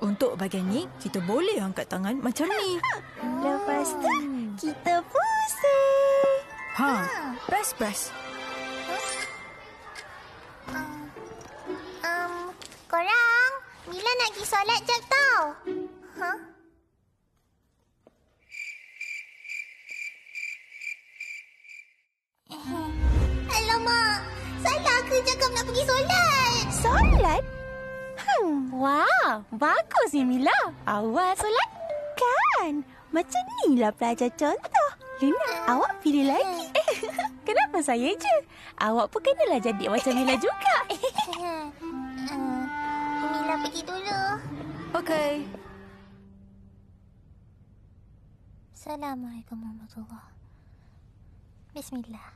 Untuk bahagian ni, kita boleh angkat tangan macam ni. Lepas tu, kita pusing. Press. Korang, Mila nak pergi solat jap tau. Alamak, salah ke cakap nak pergi solat? Solat? Wow, bagus ni Mila. Awal solat. Kan, macam inilah pelajar contoh. Luna, awak pilih lagi. Kenapa saya je? Awak pun kenalah jadi macam Mila juga. Mila pergi dulu. Okey. Assalamualaikum warahmatullahi. Bismillah.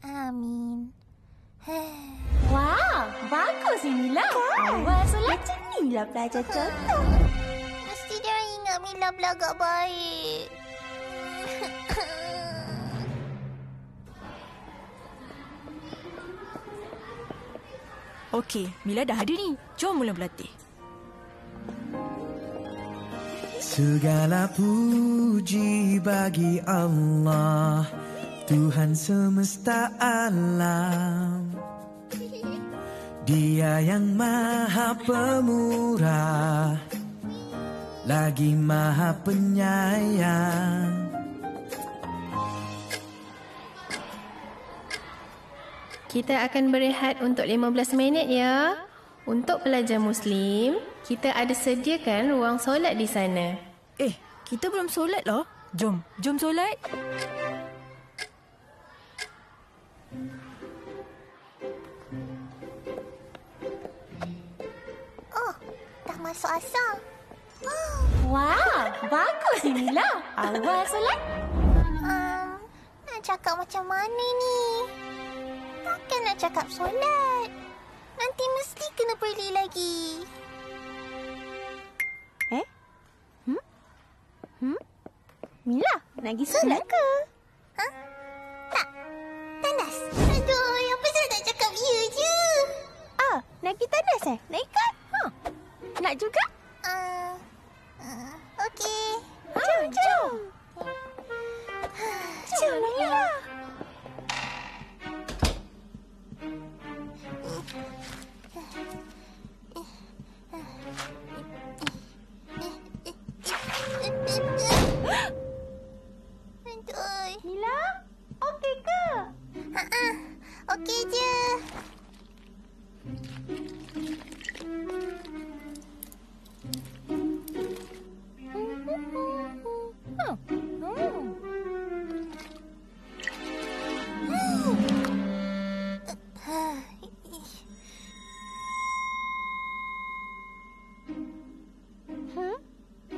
Amin. Wow, bagus ni Mila. Awal solat. Macam inilah pelajar contoh. Mesti dia ingat Mila belagak baik. Okey, Mila dah ada ni. Jom mula berlatih. Segala puji bagi Allah, Tuhan semesta alam. Dia yang maha pemurah, lagi maha penyayang. Kita akan berehat untuk 15 minit ya. Untuk pelajar Muslim, kita ada sediakan ruang solat di sana. Kita belum solat lah. Jom solat. Oh, dah masuk asar. Wow, bagus ni Mila. Awal solat. Nak cakap macam mana ni? Takkan nak cakap solat. Nanti mesti kena pergi lagi. Mila, nak pergi solat ke? Tak. Tandas. Aduh, apa saya nak cakap ya je? Nak pergi tandas Nak ikut? Nak juga? Okey. Jom. Jom, Mila. Aduh. Mila, okey ke? Okey je.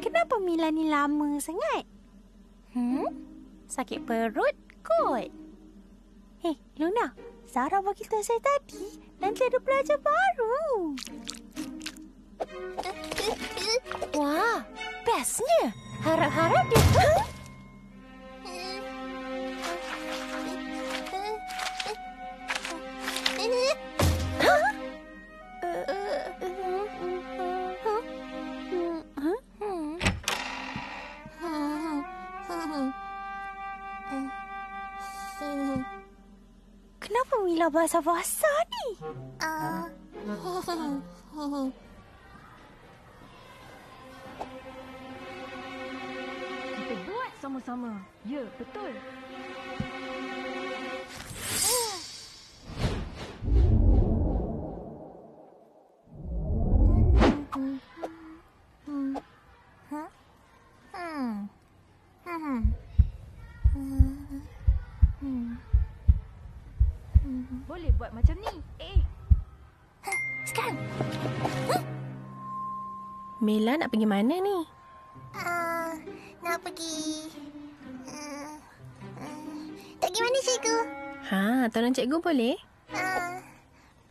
Kenapa Mila ni lama sangat? Sakit perut kot. Luna, Sarah bagi tahu saya tadi nanti ada pelajar baru. Wah, bestnya. Harap-harap dia... Kenapa Mila basah-basah ni? Kita buat sama-sama. Ya, betul. Boleh buat macam ni. Sekarang. Mila nak pergi mana ni? Nak pergi... tak pergi mana, cikgu? Tolong cikgu boleh?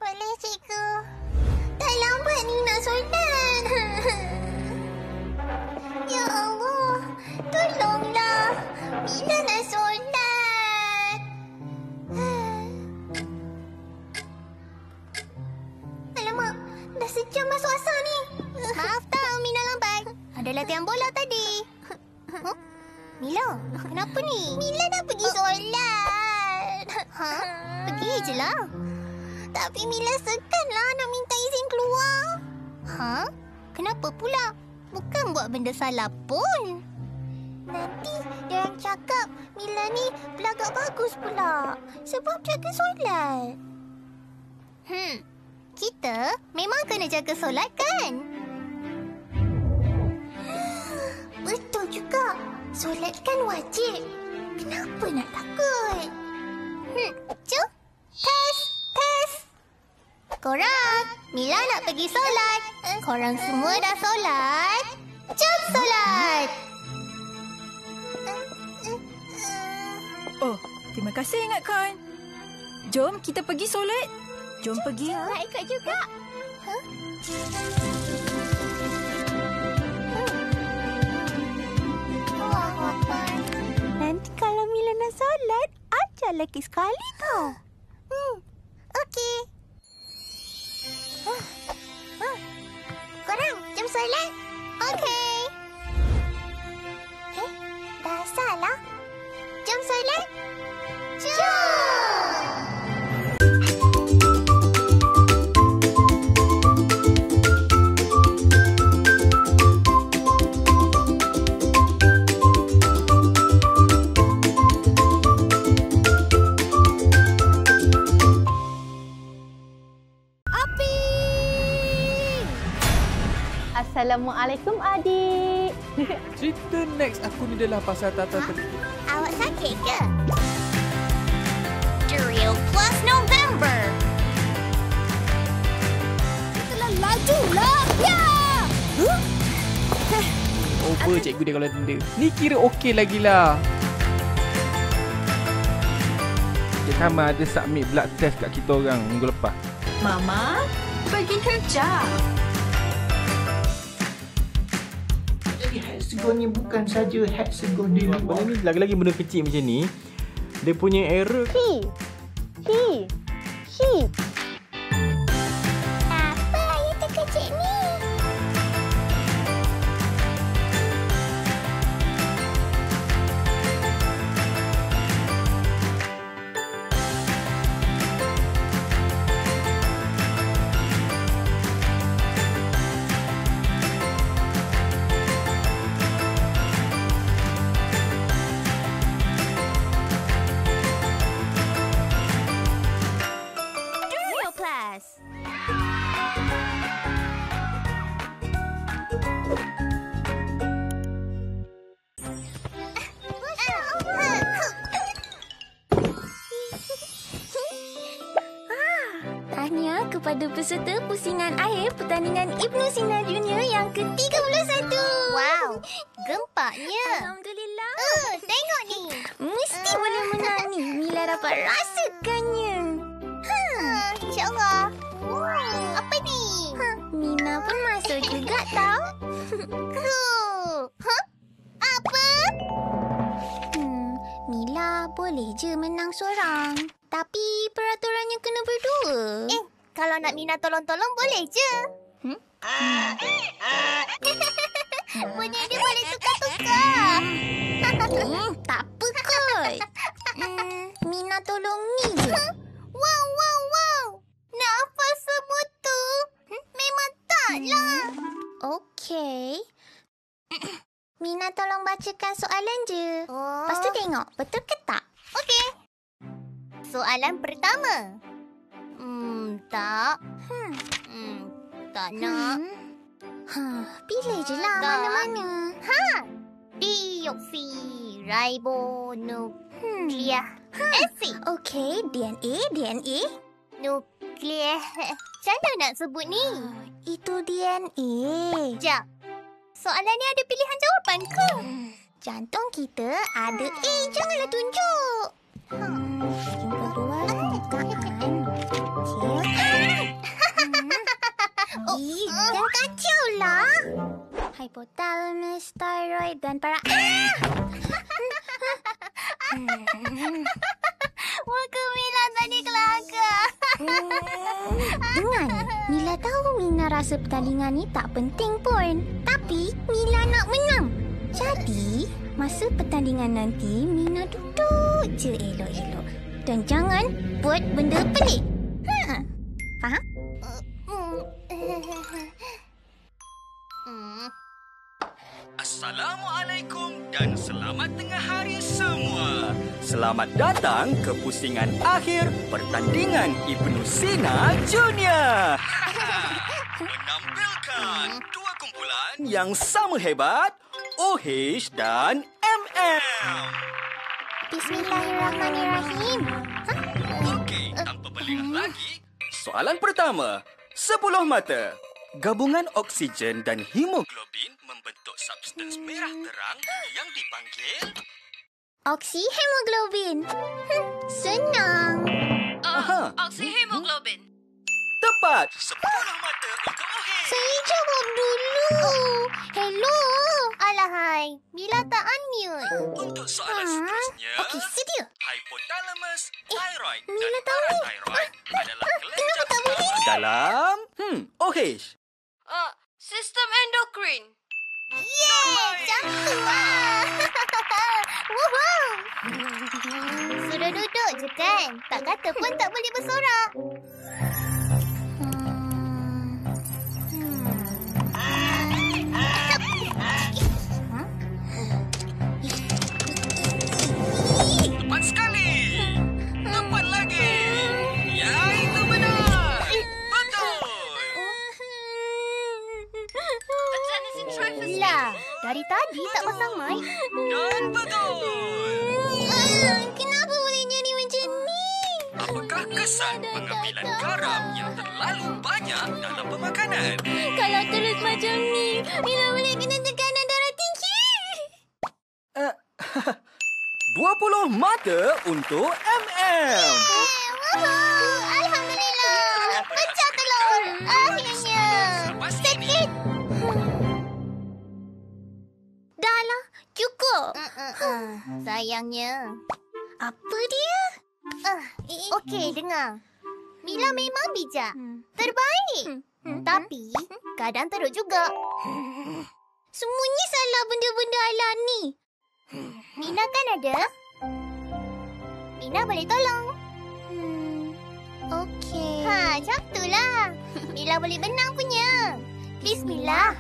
Boleh, cikgu. Dah lambat ni nak solat. Ya Allah, tolonglah. latihan bola tadi. Huh? Mila, kenapa ni? Mila nak pergi solat. Pergi je lah. Tapi Mila segan lah nak minta izin keluar. Kenapa pula? Bukan buat benda salah pun. Nanti dia orang cakap Mila ni belagak bagus pula sebab jaga solat. Kita memang kena jaga solat kan? Betul juga. Solat kan wajib. Kenapa nak takut? Cuk. Test. Korang, Mila nak pergi solat. Korang semua dah solat? Jom solat. Oh, terima kasih ingatkan. Jom kita pergi solat. Jom pergi. Nak ikut juga. Nanti kalau Mila nak solat, ajar lagi sekali tau. Okey. Korang, jom solat. Okey. Dah salah. Jom solat. Jom! Assalamualaikum adik. Cerita next aku ni adalah pasal Tata Awak sakit ke? Stereo Plus November. Itulah laju lah. Ya! over cikgu dia kalau denda. Ni kira okey lagi lah. Cik Tama ada submit blood test kat kita orang minggu lepas. Mama, pergi kerja. Jadi hexagon ni bukan saja hexagon di luar. Benda ni lagi-lagi benda kecil macam ni, dia punya error. He. Apa yang terkejut ni? Tahniah kepada peserta pusingan akhir pertandingan Ibnu Sina Junior yang ke-31. Wow, gempaknya. Alhamdulillah. Tengok ni. Mesti boleh menang ni. Mila dapat rasakannya. InsyaAllah. Apa ni? Mina pun masuk juga tau. Apa? Mila boleh je menang seorang. Tapi peraturannya kena berdua. Kalau nak Mina tolong-tolong boleh je. Punya dia boleh tukar-tukar. Tak apa kot. Mina tolong ni je. Wow. Nak hafal semua tu? Memang taklah. Okey. Mina tolong bacakan soalan je. Lepas tu tengok betul ke tak? Okey. Soalan pertama. Tak. Tak nak. Pilih je lah mana-mana. Deoksiribonuklear acid. Okey, DNA. Nuklear. Macam mana nak sebut ni? Itu DNA. Sekejap. Soalan ni ada pilihan jawapan ke? Jantung kita ada A. Janganlah tunjuk. Yang kedua permukaan. Jangan kacau lah. Hypothalamus, thyroid dan muka Mila tadi kelakar. Dengar ni, Mila tahu Mina rasa pertandingan ni tak penting pun. Tapi Mila nak menang. Jadi, masa pertandingan nanti, Mina duduk je elok-elok. Dan jangan buat benda pelik. Faham? Assalamualaikum dan selamat tengah hari semua. Selamat datang ke pusingan akhir pertandingan Ibnu Sina Junior. Menampilkan dua kumpulan yang sama hebat, OH dan MM. Bismillahirrahmanirrahim. Okey, tanpa berlengah lagi, soalan pertama. 10 mata. Gabungan oksigen dan hemoglobin membentuk substans merah terang yang dipanggil Oksihemoglobin. Senang. Oksihemoglobin. tepat. 10 mata untuk OH. Saya jawab dulu. Hello. Alahai, Mila tak unmute. Untuk soalan seterusnya, Okey, sedia. hypothalamus, thyroid dan Mila tahu. parathyroid adalah kelenjar Kenapa tak boleh? dalam OH. Sistem endokrin. Yeay, cantik lah. Woohoo. Sudah duduk je kan? Tak kata pun tak boleh bersorak. Tepat sekali. Tepat lagi. Ya, itu benar. Betul. Lah, dari tadi tak pasang mic. Dan betul. Kenapa boleh jadi macam ni? Apakah kesan pengambilan garam yang terlalu banyak dalam pemakanan? Kalau terus macam ni, Mila boleh kena tekanan darah tinggi. 20 mata untuk MM. Alhamdulillah. Pecah telur. Akhirnya. Sakit. Dah lah. Cukup. Sayangnya. Apa dia? Okey, dengar. Mila memang bijak. Terbaik. Tapi, kadang teruk juga. Semuanya salah benda-benda ala ni. Mina kan ada? Mina boleh tolong. Okey. Macam itulah. Mila boleh benang punya. Bismillah.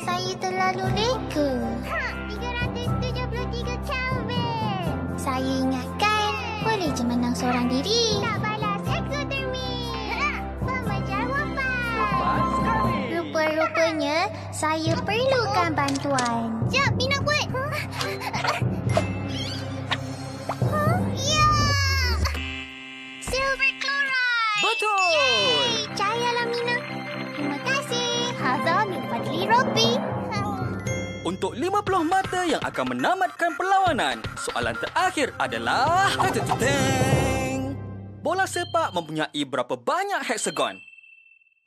Saya terlalu reka. 373 Kelvin. Saya ingatkan boleh je menang seorang diri. Tak balas eksotermi. Pemajar wafat. Rupa-rupanya saya perlukan bantuan. Jap, Mina buat. Ya! Silver chloride. Betul. Yeay, cahayalah Mina. Terima kasih. Hadza min fadli Rabbi. Untuk 50 mata yang akan menamatkan perlawanan, soalan terakhir adalah... Bola sepak mempunyai berapa banyak heksagon?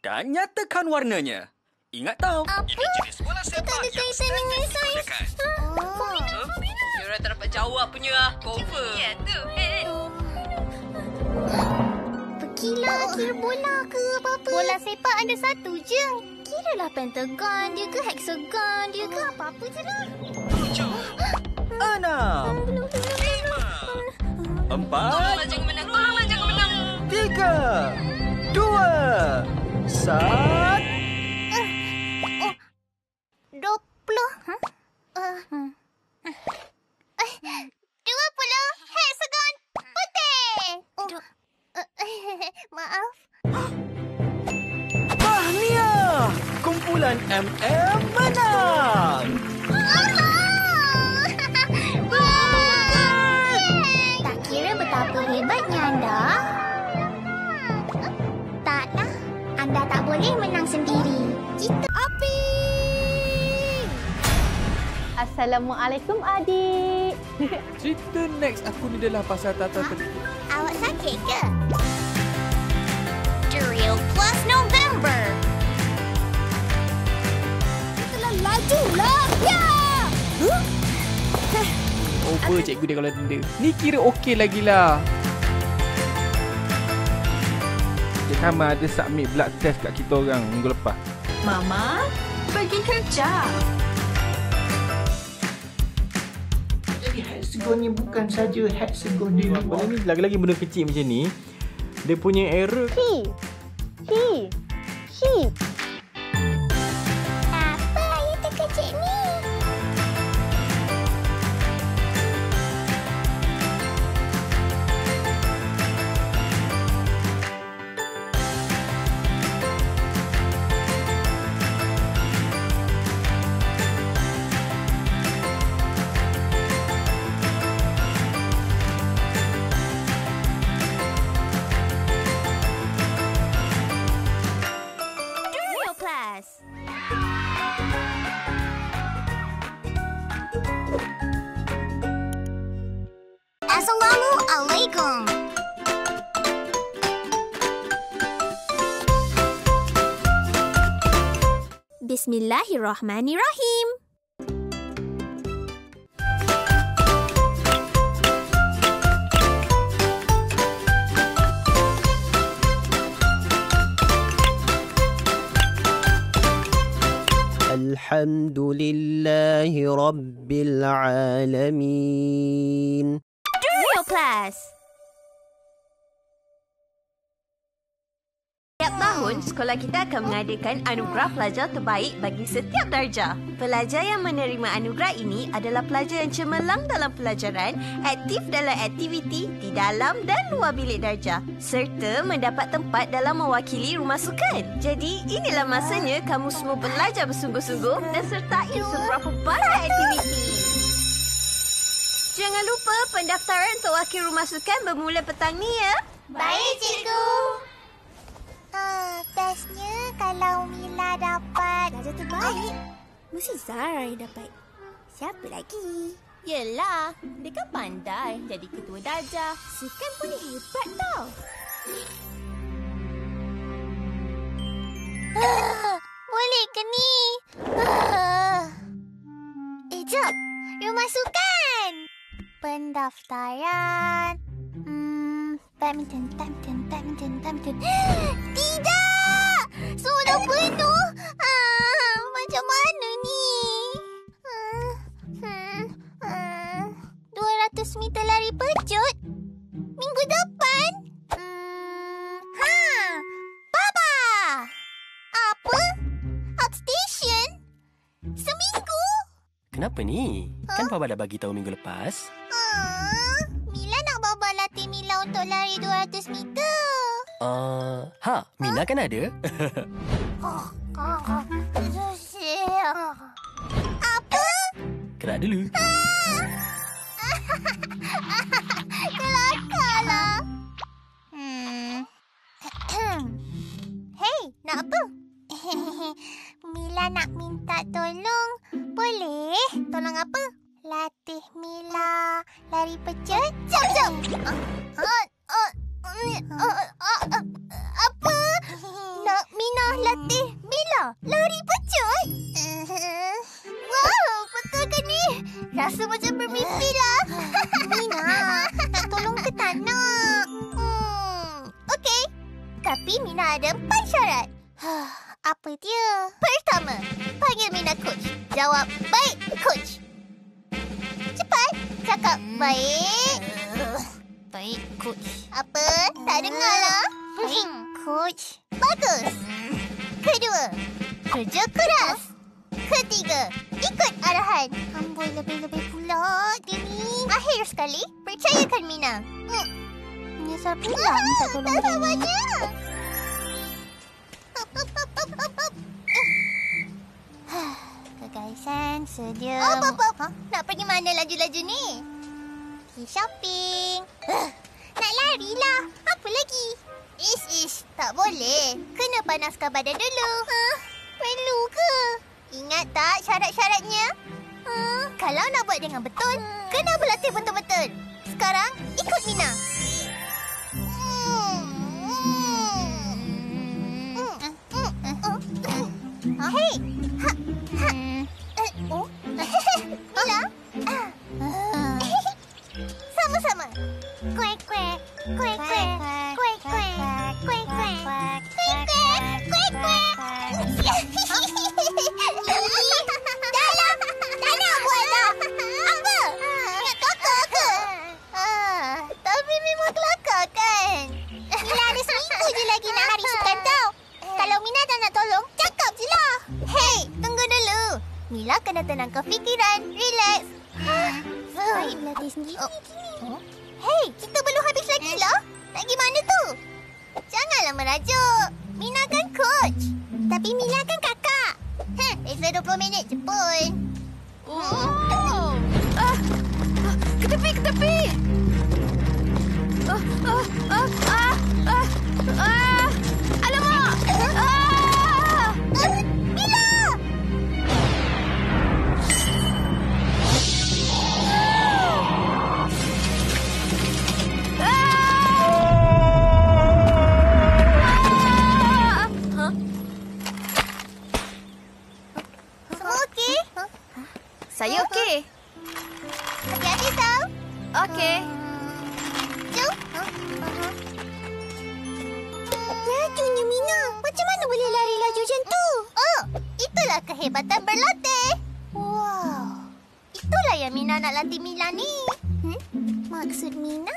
Dan nyatakan warnanya. Ingat tahu, ini jenis bola sepak yang standard digunakan. Kira tak dapat jawab punya lah. Cover. Ya tu. Pergilah kira bola ke apa-apa. Bola sepak ada satu je. Kiralah pentagon dia ke hexagon dia ke apa-apa je lah. 7, 6, 5, 4, Tolonglah jangan menang. Tolonglah jangan menang. 3, 2, 1. 20. 20 hexagon putih. Maaf. Tahniah! Kumpulan MM menang! Tak kira betapa hebatnya anda. Taklah, anda tak boleh menang sendiri. Kita api. Assalamualaikum adik. Cerita next aku ni adalah pasal Tata tadi. Awak sakit ke? Drill Plus November. Telah laju lah. Ya. Over cikgu dia kalau denda. Ni kira okey lagi lah. Cik Hama ada submit blood test kat kita orang minggu lepas. Mama, pergi kerja. Jadi hexagon ni bukan saja hexagon di Benda luar. ni lagi-lagi benda kecil macam ni, dia punya error. Apa air terkejut ni? Assalamualaikum. Bismillahirrahmanirrahim. Alhamdulillahi Rabbil Alamin. Real class. Setiap tahun, sekolah kita akan mengadakan anugerah pelajar terbaik bagi setiap darjah. Pelajar yang menerima anugerah ini adalah pelajar yang cemerlang dalam pelajaran, aktif dalam aktiviti di dalam dan luar bilik darjah, serta mendapat tempat dalam mewakili rumah sukan. Jadi, inilah masanya kamu semua belajar bersungguh-sungguh dan sertai seberapa banyak aktiviti. Jangan lupa pendaftaran untuk wakil rumah sukan bermula petang ni ya. Baik, cikgu. Bestnya kalau Mila dapat darjah terbaik, mesti Zara yang dapat. Siapa lagi? Yelah, dia kan pandai jadi ketua darjah. Sukan pun hebat tau. Boleh ke ni? Jom. Rumah sukan. Pendaftaran. Badminton. Tidak! Sudah penuh. Macam mana ni? 200 meter lari pecut? Minggu depan? Baba! Apa? Outstation? Seminggu? Kenapa ni? Kan Baba dah bagi tahu minggu lepas. Mila nak Baba latih Mila untuk lari 200 meter. Mina kan ada. Apa? Gerak dulu. Kelakarlah. Hei, nak apa? Mila nak minta tolong. Boleh? Tolong apa? Latih Mila lari pecut. Jom. Apa? Nak Mina latih Mila lari pecut? Wow, betul ke ni? Rasa macam bermimpi lah. Mina, nak tolong ke tak nak? Okey. Tapi Mina ada 4 syarat. Apa dia? Pertama, panggil Mina coach. Jawab baik, coach. Cepat. Cakap baik. Baik, coach. Apa? Tak dengar lah. Baik, coach. Bagus. Kedua, kerja keras. Ketiga, ikut arahan. Amboi, lebih-lebih pula dia ni. Akhir sekali, percayakan Mina. Menyesal pula minta tolong dia ni. Kegaisan, sedia. Nak pergi mana laju-laju ni? Pergi shopping. Nak lari lah. Apa lagi? Ish, tak boleh. Kena panaskan badan dulu. Perlu ke? Ingat tak syarat-syaratnya? Kalau nak buat dengan betul, kena berlatih betul-betul. Sekarang, ikut Mina. Hei! Mila? Sama-sama. Kuek-kuek. Kuek-kuek. Kuek-kuek. Kuek-kuek. Tak nak buat dah. Apa? Nak kelakar ke? Tapi memang kelakar kan? Mila ada seminggu je lagi nak hari sukan tau. Kalau Mina tak nak tolong, cakap je lah. Hei, tunggu dulu. Mila kena tenangkan fikiran. Relax. Baik berlatih sendiri. Hei, kita belum habis lagi lah. Nak pergi mana tu? Janganlah merajuk. Mina kan coach. Tapi Mila kan kakak. Reza 20 minit je pun. Ke tepi. Alamak! Mila! Semua okey? Saya okey. Hati-hati tau. Okey. Jom. Lajunya Mina. Macam mana boleh lari laju macam tu? Oh, itulah kehebatan berlatih. Wow. Itulah yang Mina nak latih Mila ni. Maksud Mina?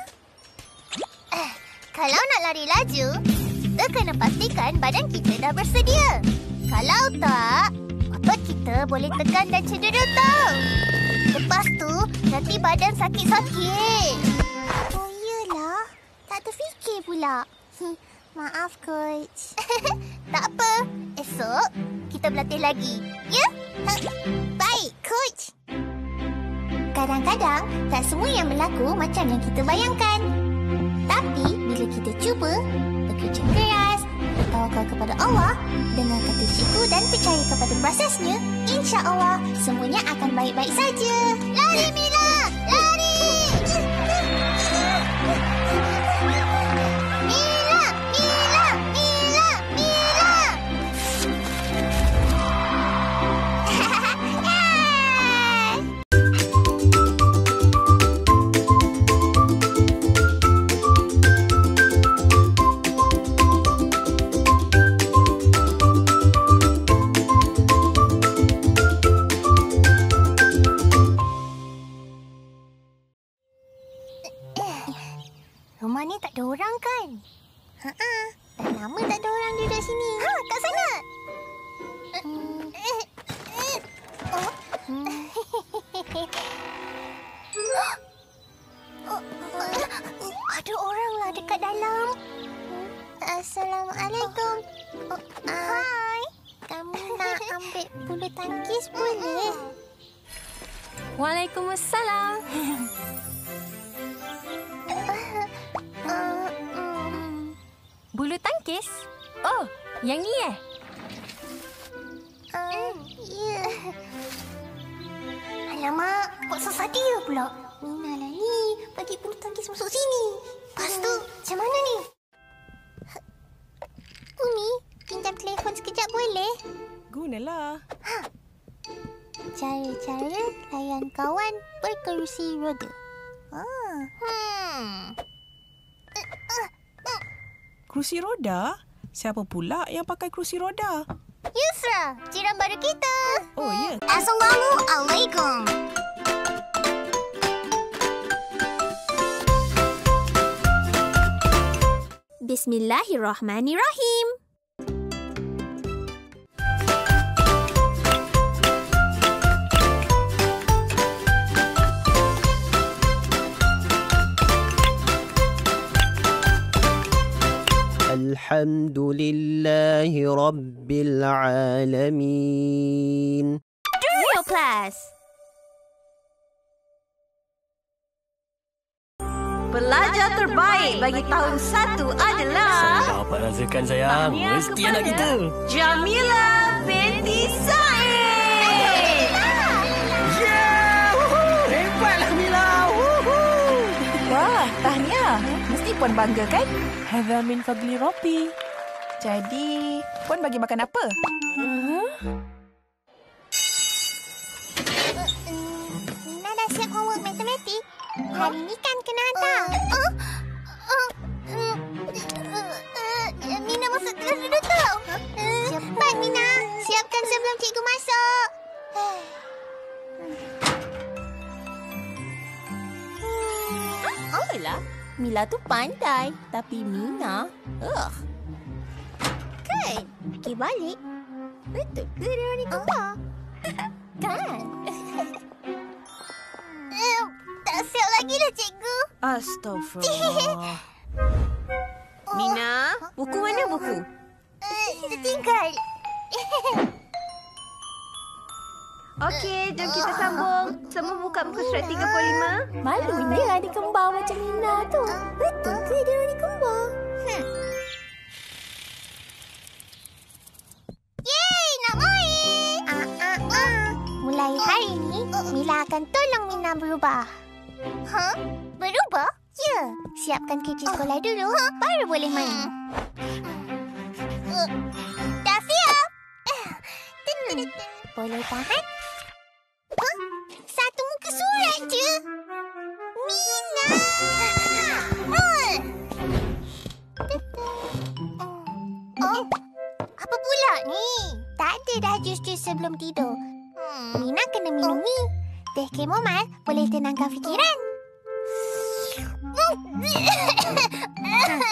Kalau nak lari laju, kita kena pastikan badan kita dah bersedia. Kalau tak, otot kita boleh tekan dan cedera tau. Lepas tu, nanti badan sakit-sakit. Oh, iyalah. Tak terfikir pula. Maaf, Coach. Tak apa. Esok, kita berlatih lagi. Ya? Baik, Coach. Kadang-kadang, tak semua yang berlaku macam yang kita bayangkan. Tapi, bila kita cuba, bekerja keras, bertawakal kepada Allah, dengan kata cikgu dan percaya kepada prosesnya, insya-Allah semuanya akan baik-baik saja. Lari, Mila! Lari! Mila! Mila! Mila! Mila! Rumah ni tak ada orang kan? Dah lama tak ada orang duduk sini. Kat sana. Ada orang lah dekat dalam. Assalamualaikum. Hai. Kami nak ambil bulu tangkis boleh? Waalaikumsalam. Bulu tangkis? Oh, yang ni Ya. Alamak, kok susah dia pula. Mina lah ni, bagi bulu tangkis masuk sini. Lepas tu, macam mana ni? Umi, pinjam telefon sekejap boleh? Gunalah. Cara-cara layan kawan berkerusi roda. Kerusi roda? Siapa pula yang pakai kerusi roda? Yusra, jiran baru kita. Oh, ya. Assalamualaikum. Bismillahirrahmanirrahim. Alhamdulillahi Rabbil Alamin. Drill class. Pelajar terbaik bagi tahun 1 adalah... Saya dapat rasakan sayang. Mesti anak kita. Jamila binti Said. Yeah! Hebatlah Mila! Wah, tahniah. Mesti Puan bangga kan? Hadza min fadli Rabbi. Jadi, Puan bagi makan apa? Mina dah siap homework matematik. Hari ni kan kena hantar. Mina maksud kelas dulu tau. Cepat, Mina. Siapkan sebelum cikgu masuk. Ayolah, Mila tu pandai. Tapi Mina, Kan? Okey, balik. Betul ke dia ni kembar? kan? Tak siap lagi dah, cikgu. Astagfirullah. Mina, buku mana buku? Tinggal. Okey, jom kita sambung. Semua buka muka surat 35. Malunya adik kembar macam Mina tu. Betul ke dia ni kembar? Yeay, nak main. Mulai hari ni, Mila akan tolong Mina berubah. Berubah? Ya. Siapkan kerja sekolah dulu, baru boleh main. Dah siap? Boleh tahan? Satu muka surat je. Mina! Apa pula ni? Tak ada dah jus-jus sebelum tidur. Mina kena minum ni. Teh chamomile boleh tenangkan fikiran.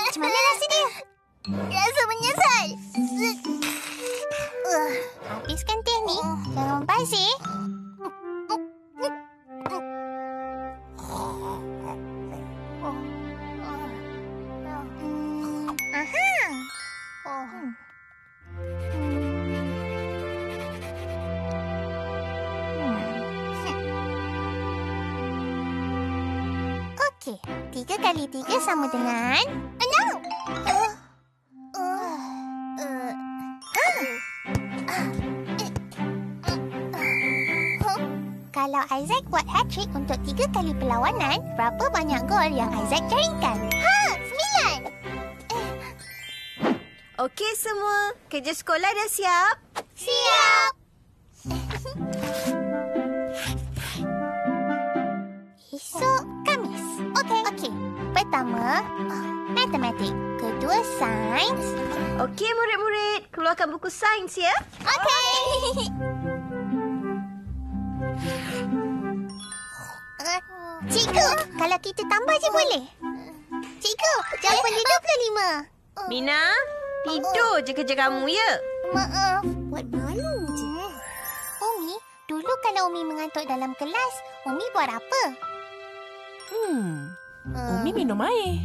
Macam mana rasa dia? Rasa menyesal. Habiskan teh ni. Jangan membazir. Okey, 3 kali 3 sama dengan 6. Kalau Isaac buat hat-trick untuk 3 kali perlawanan, berapa banyak gol yang Isaac jaringkan? 9. Okey semua, kerja sekolah dah siap? Siap. Esok Khamis. Okey. Pertama, matematik. Kedua, sains. Okey murid-murid, keluarkan buku sains ya. Okey. Cikgu, kalau kita tambah je boleh? Cikgu, jawapan dia 25. Mina, tidur je kerja kamu ya. Maaf, buat malu je. Umi, dulu kalau Umi mengantuk dalam kelas, Umi buat apa? Umi minum air.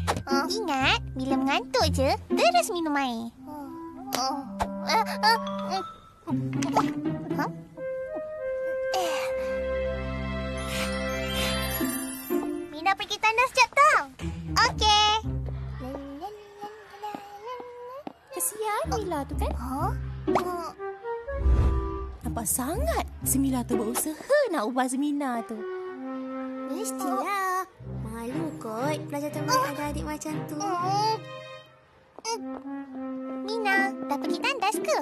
Ingat, bila mengantuk je, terus minum air. Mina pergi tandas sekejap tau. Okey. Kesian Mila tu kan? Nampak sangat si Mila tu berusaha nak ubah si Mina tu. Mestilah. Malu kot pelajar terbaik ada adik macam tu. Mina, dah pergi tandas ke?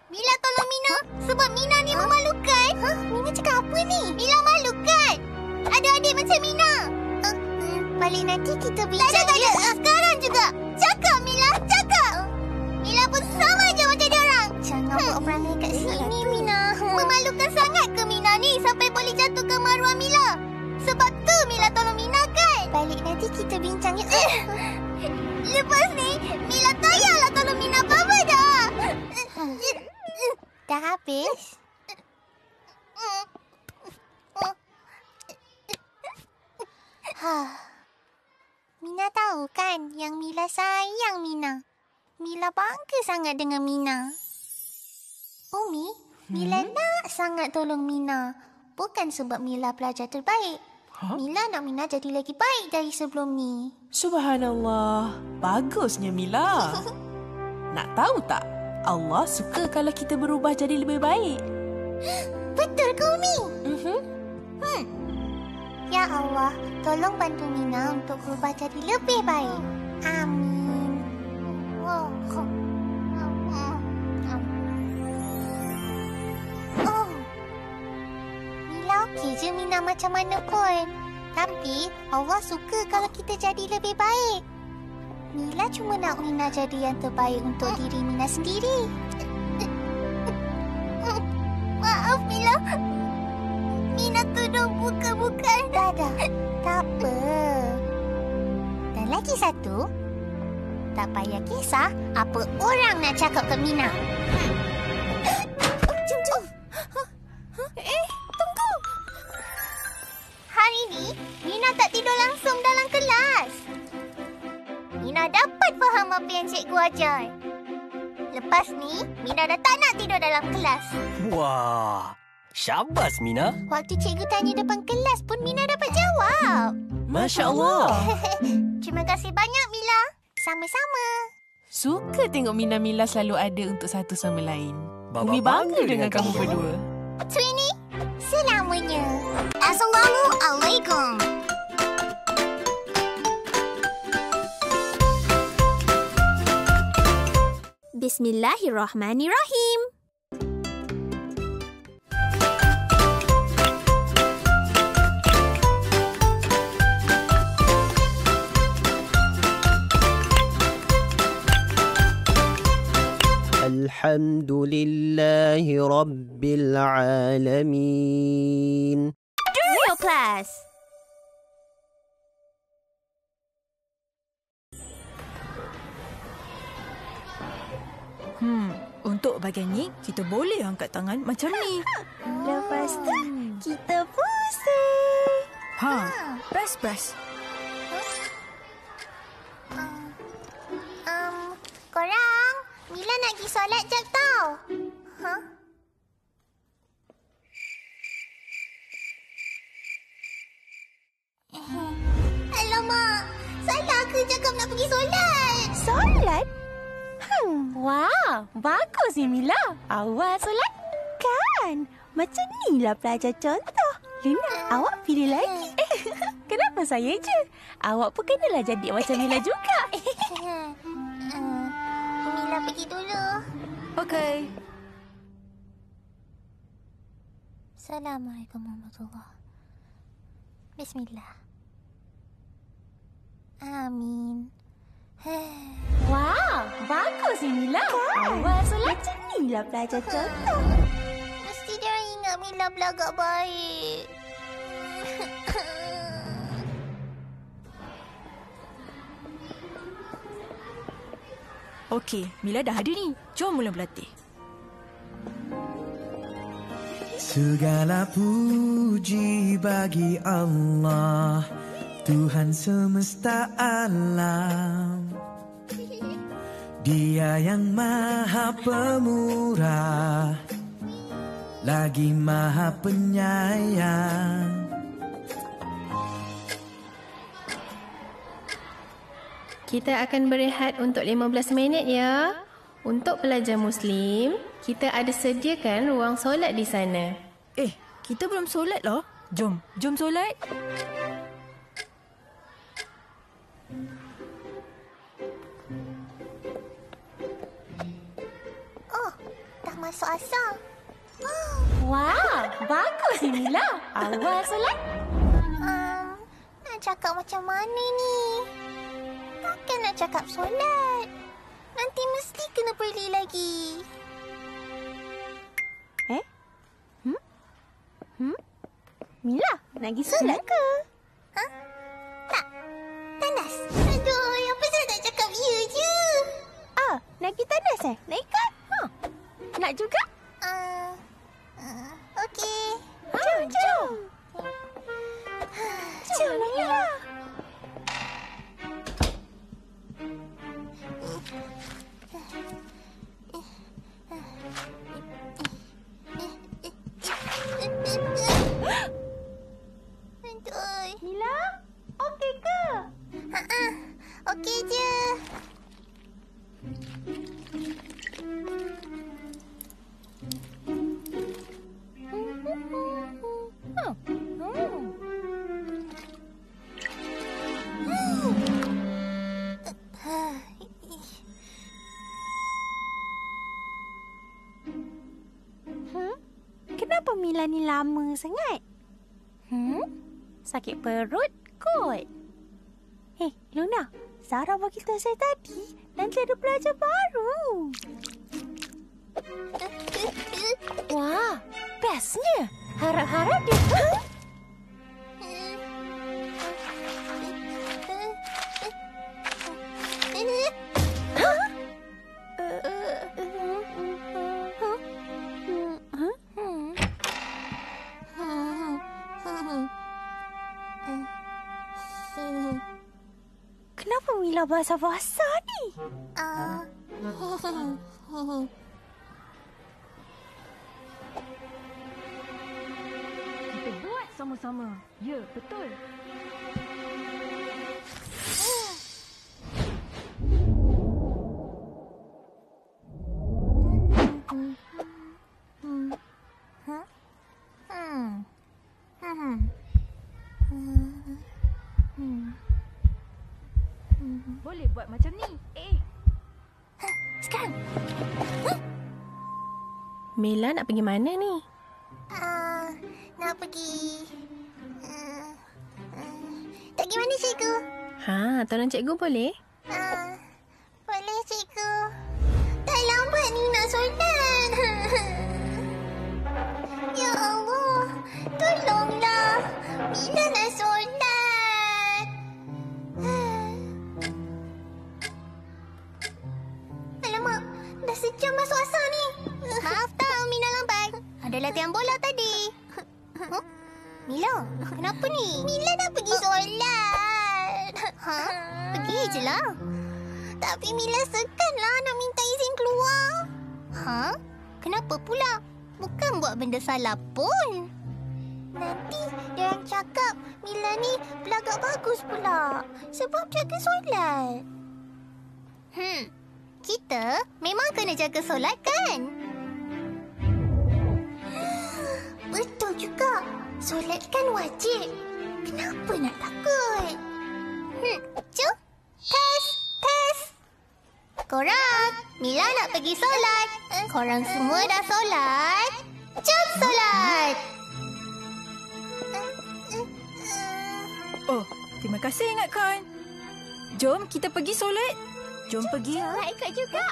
Mila tolong Mina. Sebab Mina ni memalukan. Mina cakap apa ni? Mila malu kan? Ada adik macam Mina. Balik nanti kita bincang. Tak ada. Sekarang juga. Cakap Mila, cakap. Mila pun sama je macam diorang. Jangan buat perangai kat sini Mina. Memalukan sangat ke Mina ni sampai boleh jatuhkan maruah Mila? Sebab tu Mila tolong Mina kan? Balik nanti kita bincang ya. Lepas ni Mila tak payahlah tolong Mina apa-apa dah. Dah habis? Mina tahu kan yang Mila sayang Mina. Mila bangga sangat dengan Mina. Umi, Mila nak sangat tolong Mina. Bukan sebab Mila pelajar terbaik. Mila nak Mina jadi lagi baik dari sebelum ni. Subhanallah. Bagusnya Mila. Nak tahu tak? Allah suka kalau kita berubah jadi lebih baik. Betul ke Umi? Ya Allah, tolong bantu Mina untuk berubah jadi lebih baik. Amin. Mila okey je Mina macam mana pun. Tapi Allah suka kalau kita jadi lebih baik. Mila cuma nak Mina jadi yang terbaik untuk diri Mina sendiri. Maaf, Mila. Mina tuduh bukan. Dah. Tak apa. Dan lagi satu, tak payah kisah apa orang nak cakap ke Mina. Jom. Tunggu. Hari ni, Mina tak tidur langsung dalam kelas. Mina dapat faham apa yang cikgu ajar. Lepas ni, Mina dah tak nak tidur dalam kelas. Wah, syabas Mina. Waktu cikgu tanya depan kelas pun Mina dapat jawab. Masya Allah. Terima kasih banyak, Mila. Sama-sama. Suka tengok Mina Mila selalu ada untuk satu sama lain. Baba Umi bangga dengan kamu berdua. Twinnie, selamanya. Assalamualaikum. Bismillahirrahmanirrahim. Alhamdulillahi Rabbil Alamin. Real class. Untuk bahagian ni, kita boleh angkat tangan macam ni. Lepas tu, kita pusing. Press. Korang, Mila nak pergi solat jap tau. Alamak, salah ke cakap nak pergi solat? Solat? Wow, bagus ni Mila. Awal solat? Kan? Macam ni lah pelajar contoh. Lina, awak pilih lagi. Kenapa saya je? Awak pun kenalah jadi macam Mila juga. Mila pergi dulu. Okey. Assalamualaikum warahmatullahi. Bismillah. Amin. Wow, bagus ni Mila. Awal solat macam ni lah pelajar contoh. Mesti dia ingat Mila belagak baik. Okey, Mila dah ada ni. Jom mula berlatih. Segala puji bagi Allah, Tuhan semesta alam. Dia yang maha pemurah, lagi maha penyayang. Kita akan berehat untuk 15 minit ya. Untuk pelajar Muslim, kita ada sediakan ruang solat di sana. Kita belum solat loh. Jom solat. Oh, dah masuk asar. Wow, bagus ni Mila. Awal solat? Nak cakap macam mana ni? Takkan nak cakap solat. Nanti mesti kena perli lagi. Mila, nak pergi solat ke? Tak. Tandas. Aduh, apa saya nak cakap ya je? Nak pergi tandas Nak ikut? Nak juga? Okey. Jom. Jom, Mila. Mila, okey ke? Okey je. Kenapa Mila ni lama sangat? Sakit perut kot. Luna, Sarah bagi tahu saya tadi, nanti ada pelajar baru. Wah, bestnya. Harap-harap dia... Kenapa Mila basah-basah ni? Kita buat sama-sama. Ya, betul. Boleh buat macam ni. Sekarang. Mila nak pergi mana ni? Nak pergi... tak pergi mana, cikgu? Tolong cikgu boleh? Boleh, cikgu. Tak lambat ni nak solat. Ya Allah, tolonglah. Mila nak solat. Alamak, dah sejam masuk asar ni. Maaf tak, Mila lambat. Ada latihan bola tadi. Mila, kenapa ni? Mila nak pergi solat. Pergi je lah. Tapi Mila segan lah nak minta izin keluar. Kenapa pula? Bukan buat benda salah pun. Nanti dia orang cakap Mila ni belagak bagus pula. Sebab jaga solat. Kita memang kena jaga solat kan? Betul juga. Solat kan wajib. Kenapa nak takut? Jom. Test. Korang, Mila nak pergi solat. Korang semua dah solat? Jom solat. Oh, terima kasih ingatkan. Jom kita pergi solat. Jom pergi. Nak ikut juga.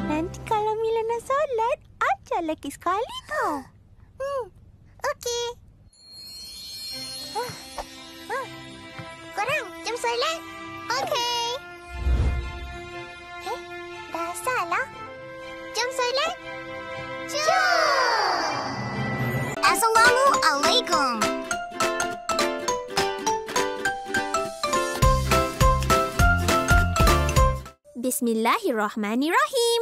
Nanti kalau Mila nak solat, ajar lagi sekali tau. Okey. Korang, jom solat. Okey. Dah salah. Jom solat. Jom. Assalamualaikum. Bismillahirrahmanirrahim.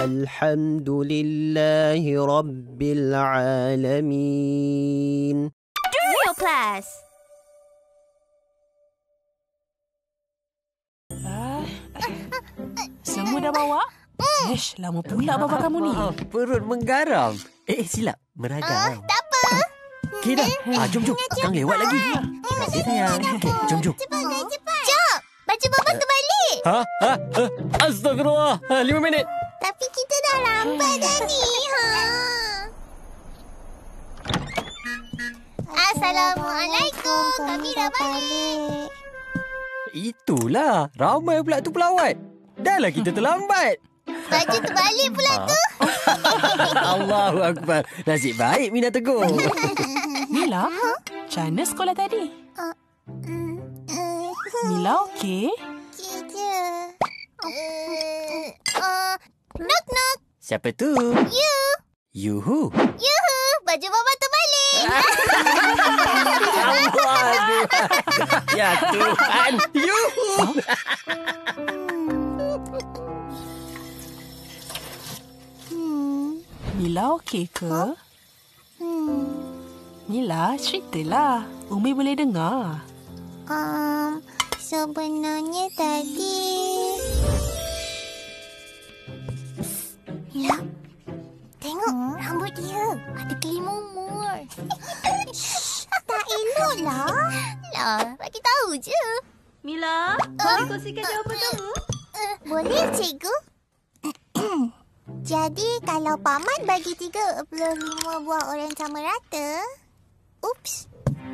Alhamdulillahi Rabbil Alamin. Real class. Semua dah bawa? Lama pula bapa kamu ni. Perut menggaram. Silap. Meragam. Tak apa. Okey dah. Jom. Kang lewat lagi. Terima kasih sayang. Okey, jom. Cepat. Jom. Baju baba terbalik. Astagfirullah. 5 minit. Tapi kita dah lambat dah ni. Assalamualaikum. Kami dah balik. Itulah. Ramai pula tu pelawat. Dah lah kita terlambat. Baju terbalik pula tu. Allahu Akbar. Nasib baik Mina tegur. Mila, macam mana sekolah tadi? Mila okey? Okey je. Knock. Siapa tu? You. Yuhu. Baju baba terbalik. Ya Tuhan. Yuhu. Mila okey ke? Mila, ceritalah. Umi boleh dengar. Sebenarnya tadi... Mila, tengok rambut dia. Ada kelimumur. Mila. Bagi tahu je. Mila, boleh kongsikan jawapan kamu? Boleh, cikgu. Jadi, kalau paman bagi 35 buah orang sama rata,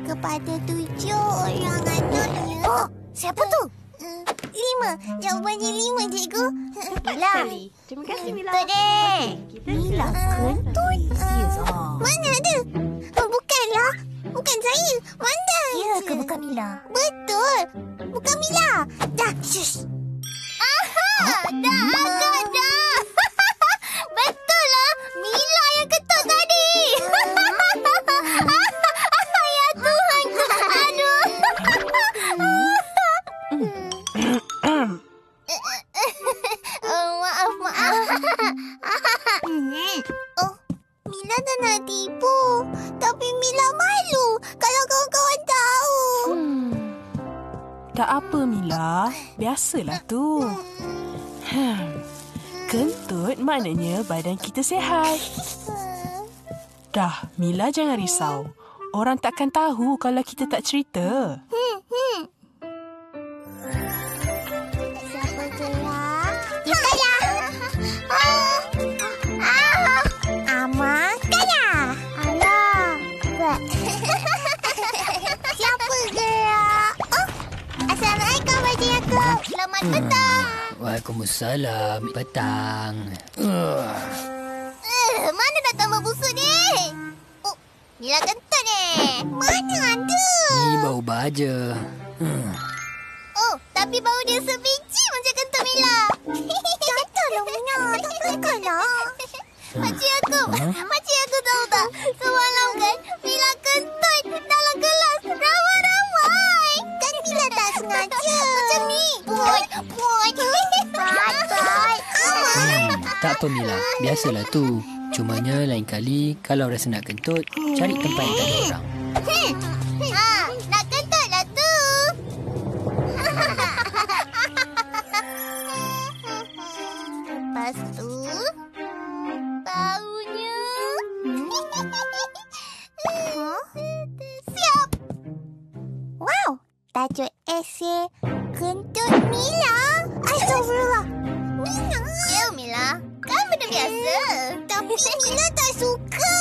kepada 7 orang anaknya. Oh, siapa tu? 5. Jawapannya 5, cikgu. Mila. Terima kasih, Mila. Betul deh. Mila kentut. Mana ada? Oh, bukanlah. Bukan saya. Mana? Ya ke bukan Mila? Betul. Bukan Mila. Dah, shush. Aha! Dah agak dah. Betul lah. Mila yang kentut tadi. Ya Tuhan. Aduh. Maaf. Oh, Mila dah nak tipu. Tapi Mila malu kalau kawan-kawan tahu. Tak apa, Mila. Biasalah tu. Kentut maknanya badan kita sihat. Dah, Mila jangan risau. Orang takkan tahu kalau kita tak cerita. Siapa gerak? Kita Ama Kaya. Alah. Siapa gerak? Oh, Assalamualaikum Pak Yaakob. Selamat petang. Waalaikumsalam. Petang. Mana dah tambah busuk ni? Oh, Mila kentut ni. Mana ada? Ni bau baja. Oh, tapi bau dia sebiji macam kentut Mila. Janganlah Mila. Tak bolehkanlah. Pakcik aku tahu tak? Semalam kan Mila kentut dalam kelas ramai-ramai. Kan Mila tak sengaja. Macam ni. Puai. Tak apa, Mila. Biasalah tu. Cumanya lain kali kalau rasa nak kentut, cari tempat yang tak ada orang. Nak kentut lah tu. Lepas tu, baunya. Siap. Wow, tajuk esei kentut Mila. Astagfirullah. Mila. Ya, Mila. Kan benda biasa. Tapi Mila tak suka.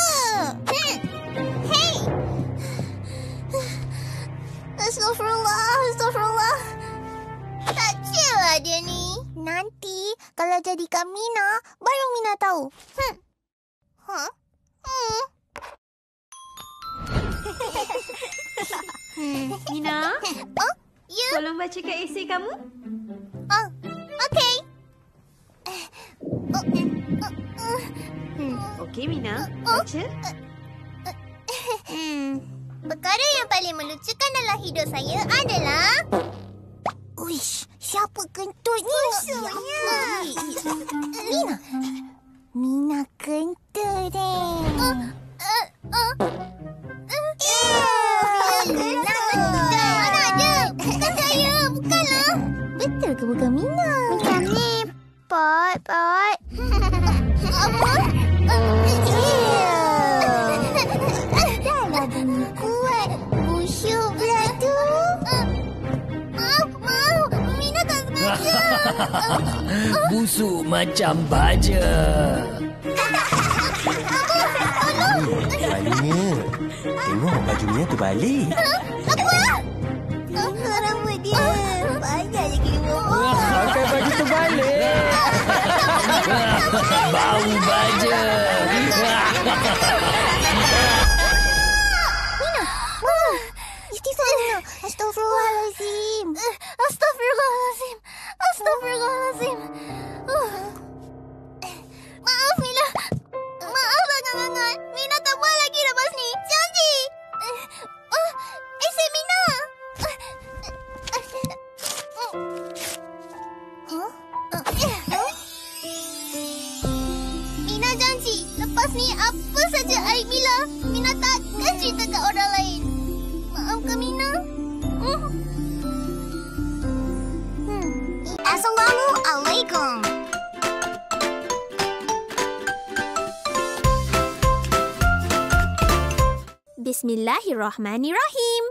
Hey. Astagfirullah. Tak chill lah dia ni. Nanti kalau jadi Kak Mina, baru Mina tahu. Mina? Oh, ya? Tolong bacakan esei kamu. Oh, okey. Okey, Mina. Baca. Perkara yang paling melucukan dalam hidup saya adalah... Uish, siapa kentut ni? Mina kentut Mina kentut. Mana ada? Bukan saya, bukanlah. Betul ke bukan Mina? Macam ni, Pot. Apa? Dah bunyi kuat. Busyuk pula tu. Maaf. Mina tak sengaja. Busuk macam baja. Baliknya. Tengok bajunya terbalik. Apa? Rambut dia. Banyak je kira. Pakai baju terbalik. Bau baja. Mina. Istighfar Mina. Astagfirullahalazim. Maaf Mila. Maaf sangat-sangat. Mina tak buat lagi lepas ni. Janji. Esei Mina. Mina janji. Lepas ni apa saja aib Mila, Mina takkan cerita kat orang lain. Maafkan Mina. Assalamualaikum. Bismillahirrahmanirrahim.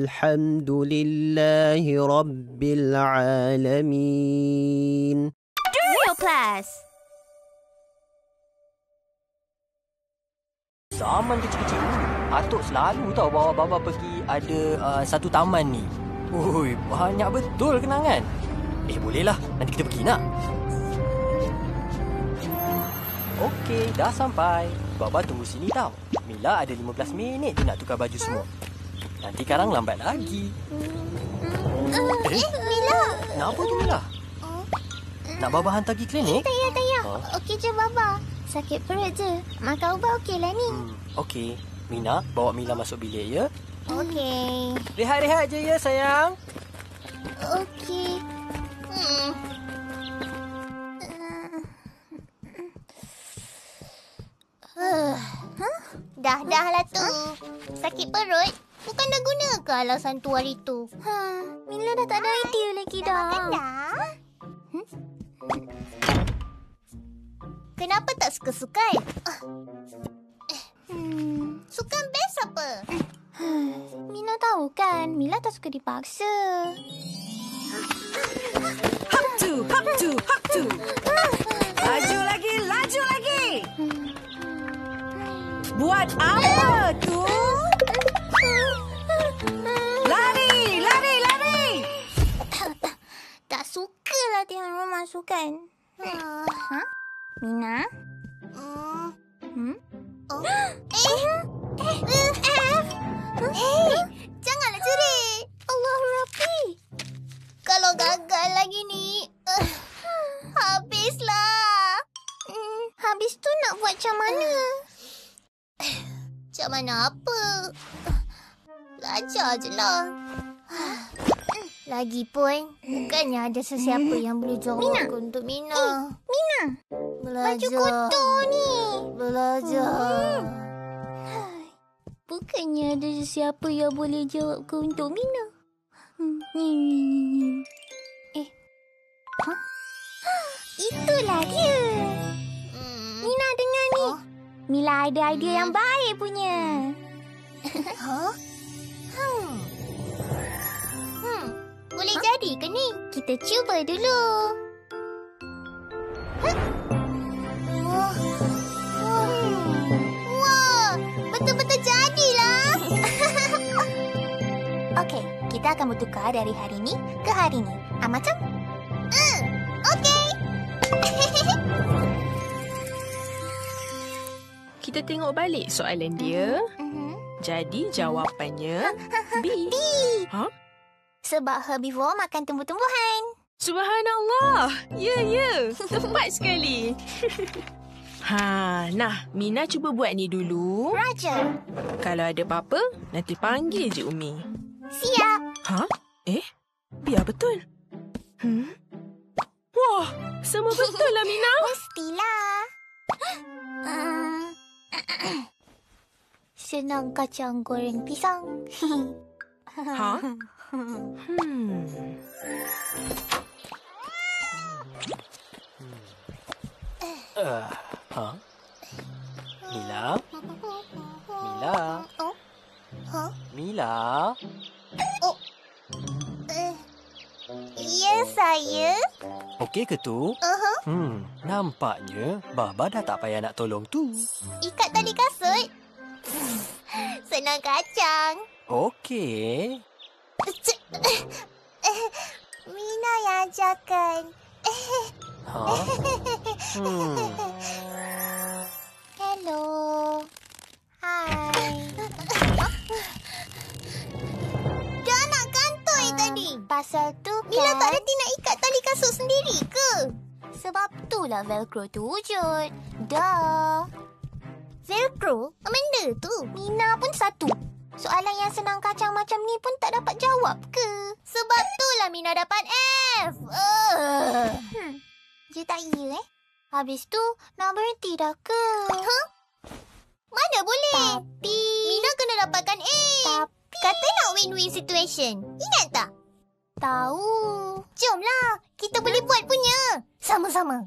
الحمد لله رب العالمين. Real class. Zaman kecil-kecil Atuk selalu tahu bawa Baba pergi ada satu taman ni. Ui, banyak betul kenangan. Bolehlah. Nanti kita pergi nak? Okey, dah sampai. Baba tunggu sini tau. Mila ada 15 minit je nak tukar baju semua. Nanti Karang lambat lagi. Mila. Kenapa tu Mila? Nak Baba hantar pergi klinik? Tak payah. Okey je Baba. Sakit perut je. Makan ubat okeylah ni. Okey. Mina, bawa Mila masuk bilik ya. Okey. Rehat-rehat je ya sayang. Okey. Dah lah tu. Sakit perut? Bukan dah guna ke alasan tu hari tu? Mila dah tak ada idea lagi dah. Makan dah? Kenapa tak suka-sukan? Sukan best apa? Mila tahu kan, Mila tak suka dipaksa. Hop tu. Laju lagi. Buat apa tu? Lari. Tak sukalah tengok rumah sukan. Mina? Janganlah cerit. Allahurakbar. Kalau gagal lagi ni, habislah. Habis tu nak buat macam mana? Macam mana apa? Belajar je lah. Lagipun, bukannya ada sesiapa yang boleh jawab untuk Mina. Mina! Belajar. Baju kotor ni. Belajar. Bukannya ada sesiapa yang boleh jawab untuk Mina. Itulah dia. Mina dengar ni. Mila ada idea yang baik punya. Boleh jadi ke ni? Kita cuba dulu. Wah, betul-betul jadilah. Okey, kita akan bertukar dari hari ni ke hari ni. Macam? Okey. Kita tengok balik soalan dia. Jadi jawapannya B. Sebab herbivore makan tumbuh-tumbuhan. Subhanallah. Ya. Tepat sekali. Nah, Mina cuba buat ni dulu. Roger. Kalau ada apa-apa, nanti panggil je Umi. Siap. Biar betul. Wah, semua betul lah Mina. Mestilah. Senang kacang goreng pisang. Mila? Mila? Ya, saya. Okey ke tu? Nampaknya Baba dah tak payah nak tolong tu. Ikat tali kasut. Senang kacang. Okey. Mina yang ajarkan. Hello. Hai. Dah nak kantoi tadi. Pasal tu kan Mila tak reti nak ikat tali kasut sendiri ke? Sebab itulah Velcro tu wujud. Dah. Velcro? Benda tu. Mina pun satu. Soalan yang senang kacang macam ni pun tak dapat jawab ke? Sebab itulah Mina dapat F. Dia tak ya Habis tu nak berhenti dah ke? Mana boleh? Tapi Mina kena dapatkan A. Tapi kata nak win-win situation. Ingat tak? Tahu. Jomlah, kita boleh buat punya. Sama-sama.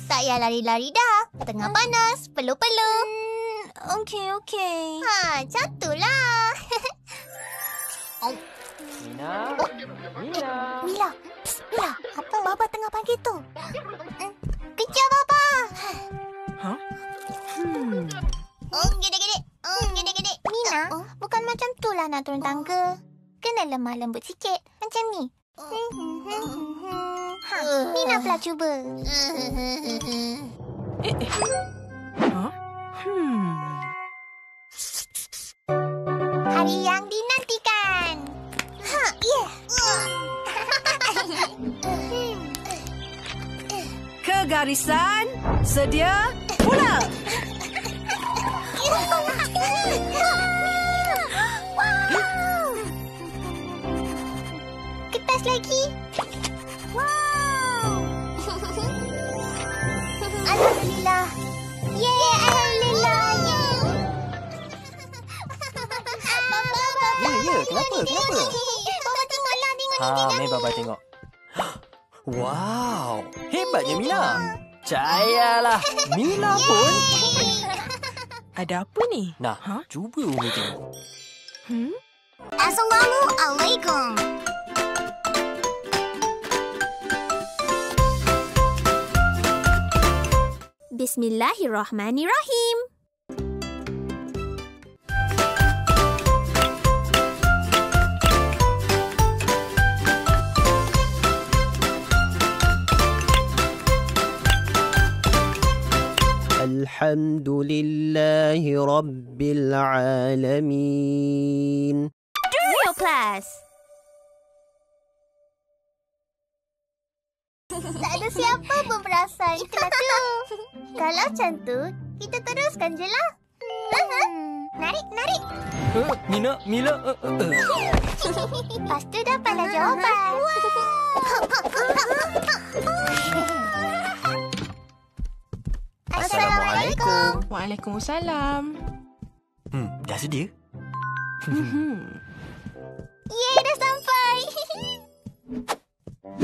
Tak payah lari-lari dah. Tengah panas, peluh-peluh. Okey. Jatuhlah. Mina. Mila. Psst, Mila. Apa? Baba tengah panggil tu. Kejar Baba. Gede-gede. Gede-gede. Mina, bukan macam tu lah nak turun tangga. Kena lemah lembut sikit. Macam ni. Mina pula cuba. Hari yang dinantikan. Ke garisan, sedia, mula. Kertas lagi. Wow. Alhamdulillah. Alhamdulillah. Ya, kenapa? Baba tengoklah, tengok. Mari Baba tengok. Wow, hebatnya Mila. Cayalah, Mila pun. Ada apa ni? Nah, cuba Umi tengok. Assalamualaikum. Bismillahirrahmanirrahim. Alhamdulillahi Rabbil Alamin. Real class. Tak ada siapa pun perasan. Itulah tu. Kalau macam tu, kita teruskan je lah. Narik. Mila. Lepas tu dapatlah jawapan. Assalamualaikum. Waalaikumsalam. Dah sedia? Yeay, dah sampai.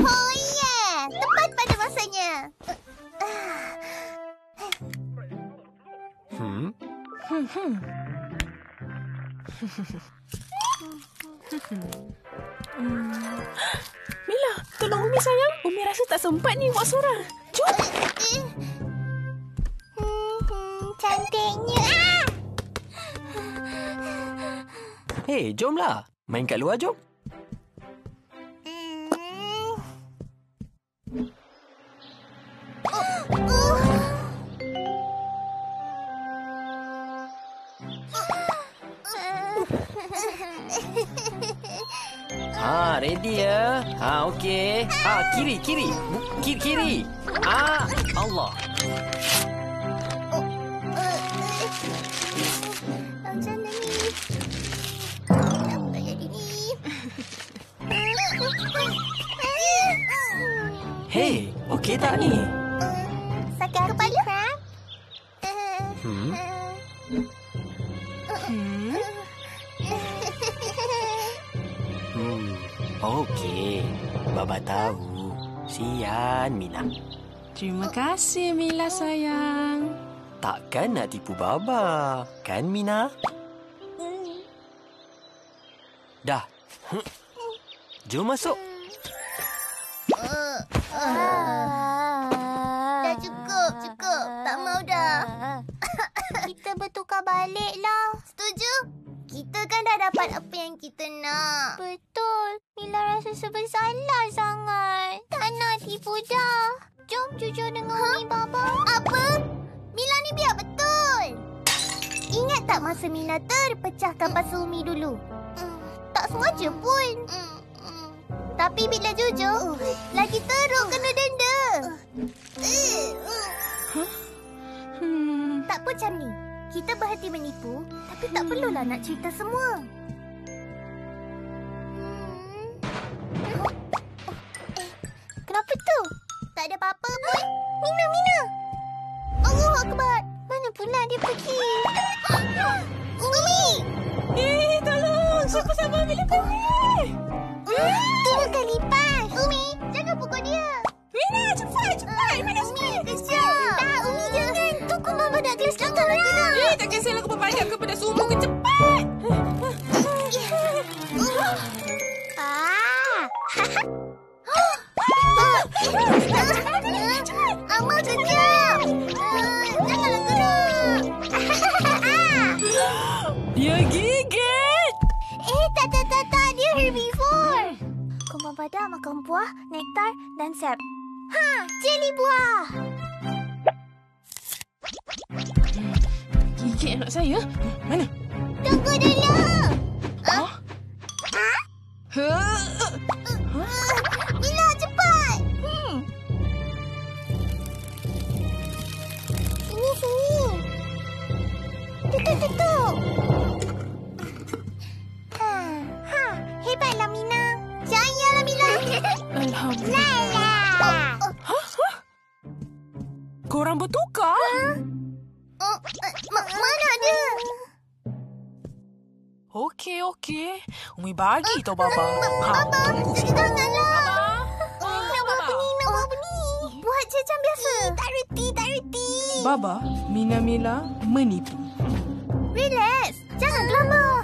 Oh yeah, tepat pada masanya. Mila, tolong Umi sayang. Umi rasa tak sempat ni buat seorang. Jom. Cantiknya. Hei, jomlah. Main kat luar, jom. Ready ya? Okey. Kiri. Kiri. Allah. Macam ni. Apa jadi ni? Hei, okey tak ni? Sakit kepala? Okey. Baba tahu. Sian Mila. Terima kasih Mila sayang. Takkan nak tipu Baba, kan Mina? Dah. Jom masuk. Dah cukup. Tak mau dah. Kita bertukar balik lah. Setuju? Kita kan dah dapat apa yang kita nak. Betul. Mila rasa bersalah sangat. Tak nak tipu dah. Jom jujur dengan Umi Baba. Apa? Mila ni biar betul. Ingat tak masa Mila terpecahkan pasal Umi dulu? Tak sengaja pun. Tapi bila jujur, lagi teruk kena denda. Tak pun macam ni. Kita berhati menipu, tapi tak perlulah nak cerita semua. Kenapa tu? Tak ada apa-apa pun. Mina. Allahu Akbar. Mana pula dia pergi? Umi! Tolong. Siapa sama Mila pergi? Itu bukan lipas. Umi, jangan pukul dia. Mina, cepat. Mana Umi? Kejap. Tak, Umi jangan. Tunggu Mama nak Takkanlah gerak. Tak kisahlah kau berbanyak kepada sumur ke cepat. Amal kejap. Janganlah gerak. Dia gigit. Tak. Dia herbivore. Kumbang badak makan buah, nektar dan sap. Jeli buah. Gigit anak saya? Mana? Tunggu dulu. Mila, cepat. Sini. Tutup. Hebatlah, Mina. Jayalah, Mila. Alhamdulillah. Korang bertukar? Mana ada? Okey. Umi bagi tau Baba. Baba, janganlah. Nak buat apa ni? Buat je macam biasa. Tak reti. Baba, Mila menipu. Relax. Jangan gelabah.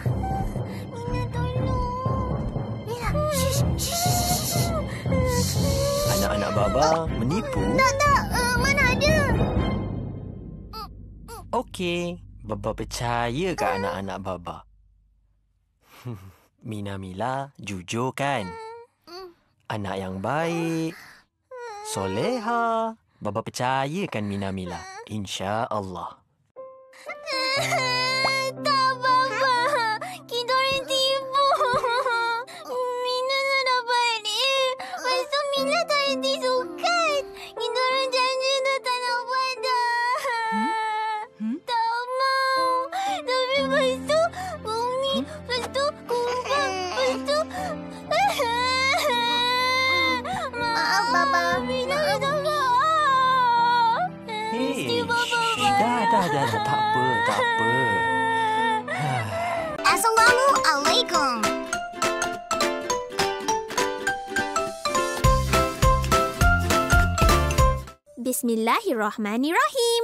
Mina, tolong. Mila, shh. Anak-anak Baba menipu? Tak. Mana ada? Okey, Baba percaya ke anak-anak Baba? Mila jujur kan? Anak yang baik, soleha. Baba percaya kan Mila? InsyaAllah. Tak, Baba. Kita orang tipu. Mina tak dapat ni. Lepas tu Mila tak reti sukan. Kita orang janji tak nak buat dah. Tak mau. Tapi lepas tu Umi, lepas tu Kumbang, lepas tu... Maaf, Baba. Mina tak mau. Dah. Tak apa. Assalamualaikum. Bismillahirrahmanirrahim.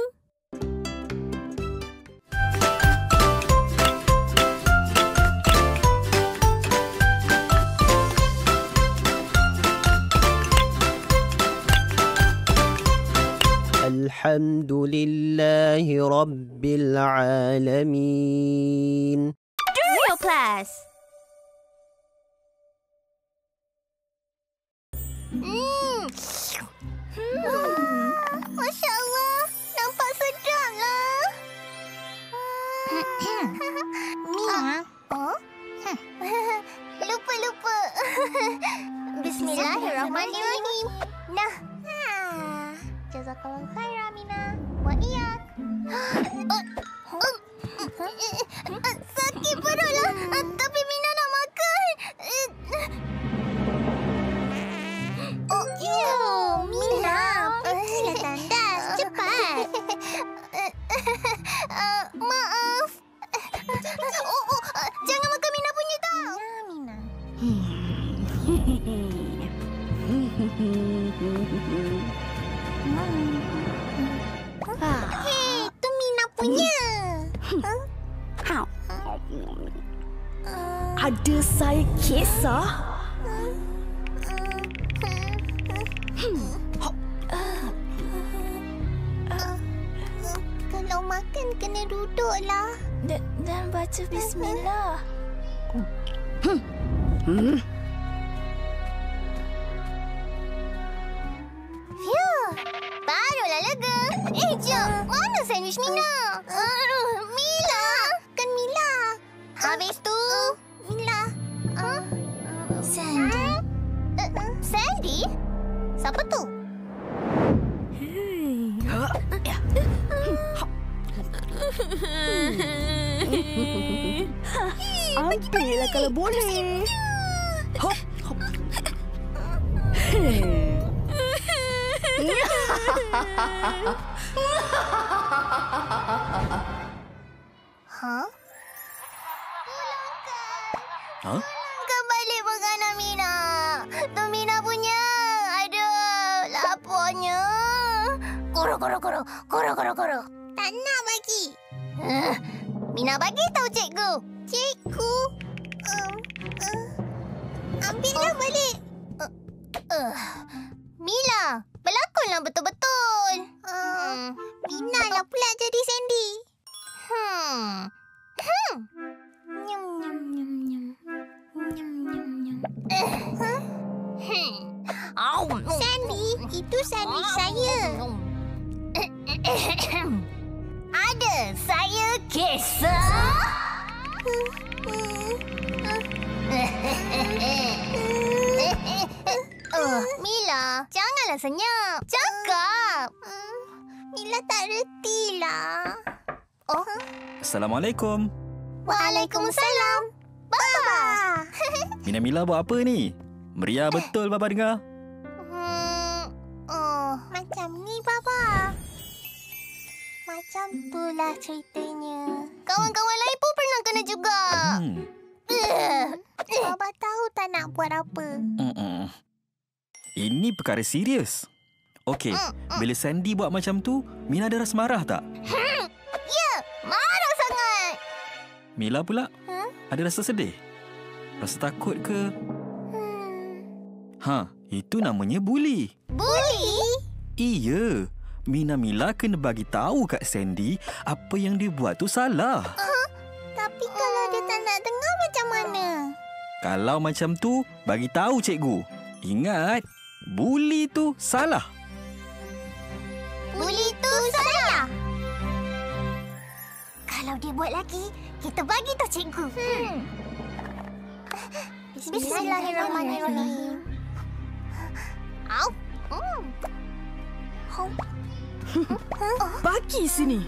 Alhamdulillahi Rabbil Alamin. Real class. Masya Allah, nampak sedap lah. Mina. Lupa. Bismillahirrahmanirrahim. Nah. Jazakallah khairan, Mina. Wa iyak. Sakit perutlah. Tapi Mina nak makan. Mina. Pergilah tandas. Cepat. Maaf. Jangan makan Mina punya tau. Mina. Hei, tu Mina punya. Ada saya kisah. Kalau makan kena duduklah. Dan baca bismillah. Phew, barulah lega. Jom, mana sandwich Mina? Mila, kan Mila. Habis tu, Mila. Sandy. Sandy? Siapa tu? Ambillah kalau boleh. Hop. Kembali makanan Mina. Tu Mina punya. Ada lapornya. Koro. Tak nak bagi. Mina bagi tahu cikgu. Cikgu. Ambillah balik. Mila, berlakonlah betul-betul. Mina lah pula jadi Sandy. Nyam nyam nyam nyam. Nyam nyam nyam. Sandy, itu Sandy saya. Ada saya kisah. Mila, janganlah senyap. Cakap. Mila tak retilah. Assalamualaikum. Waalaikumsalam. Baba. Mina Mila buat apa ni? Meriah betul Baba dengar. Macam ni Baba. Macam itulah ceritanya. Kawan-kawan lain pun pernah kena juga. Baba tahu tak nak buat apa. Ini perkara serius. Okey, bila Sandy buat macam tu, Mila ada rasa marah tak? Ya, marah sangat. Mila pula ada rasa sedih? Rasa takut ke? Itu namanya buli. Buli? Iya. Mila kena bagi tahu kat Sandy apa yang dia buat tu salah. Tapi kalau dia tak nak dengar macam mana? Kalau macam tu, bagi tahu cikgu. Ingat, buli tu salah. Buli tu salah? Kalau dia buat lagi, kita bagi tahu cikgu. Bismillahirrahmanirrahim. Au. Bagi sini.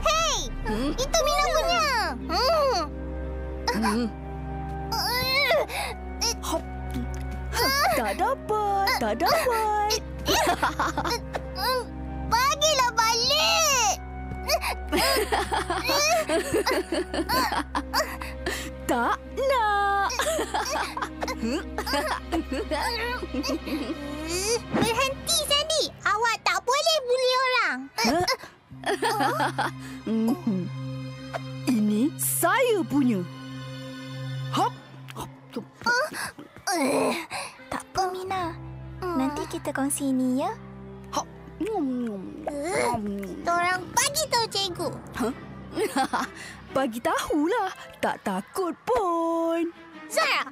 Hei, itu Mina punya. Tak dapat. Bagilah balik. Tak nak. Berhenti, Sandy. Awak tak boleh buli orang. Ini saya punya. Hop. Tak apa, Mina. Nanti kita kongsi ini, ya? Torang bagi tahu cikgu. Bagi tahulah. Tak takut pun. Zara.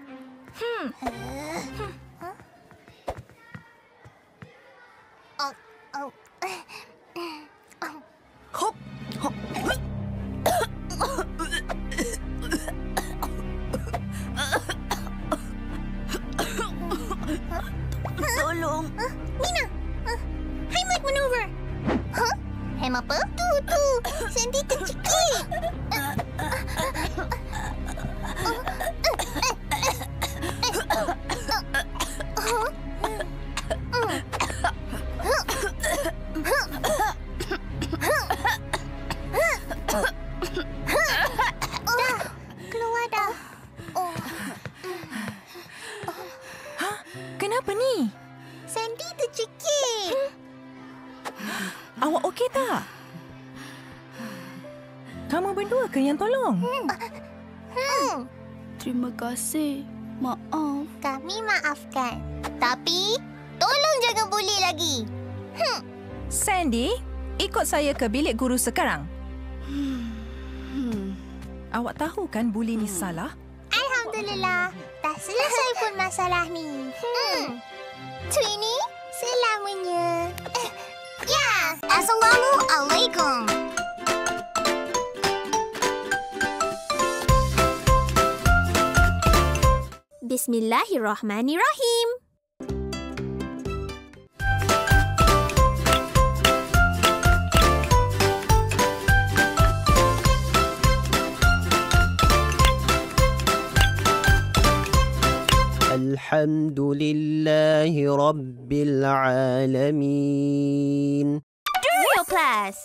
Hop. Tolong. Mina. Heimat maneuver. Hem apa? Tu. Sandy tercekik. Keluar dah. Kenapa ni? Sandy tercekik. Awak okey tak? Kamu berdua ke yang tolong? Terima kasih. Maaf. Kami maafkan. Tapi, tolong jangan buli lagi. Sandy, ikut saya ke bilik guru sekarang. Awak tahu kan buli ni salah? Alhamdulillah. Dah selesai pun masalah ni. Twinny, selamanya. Ya, Assalamualaikum. Bismillahirrahmanirrahim. Alhamdulillahi Rabbil Alamin. Drill class.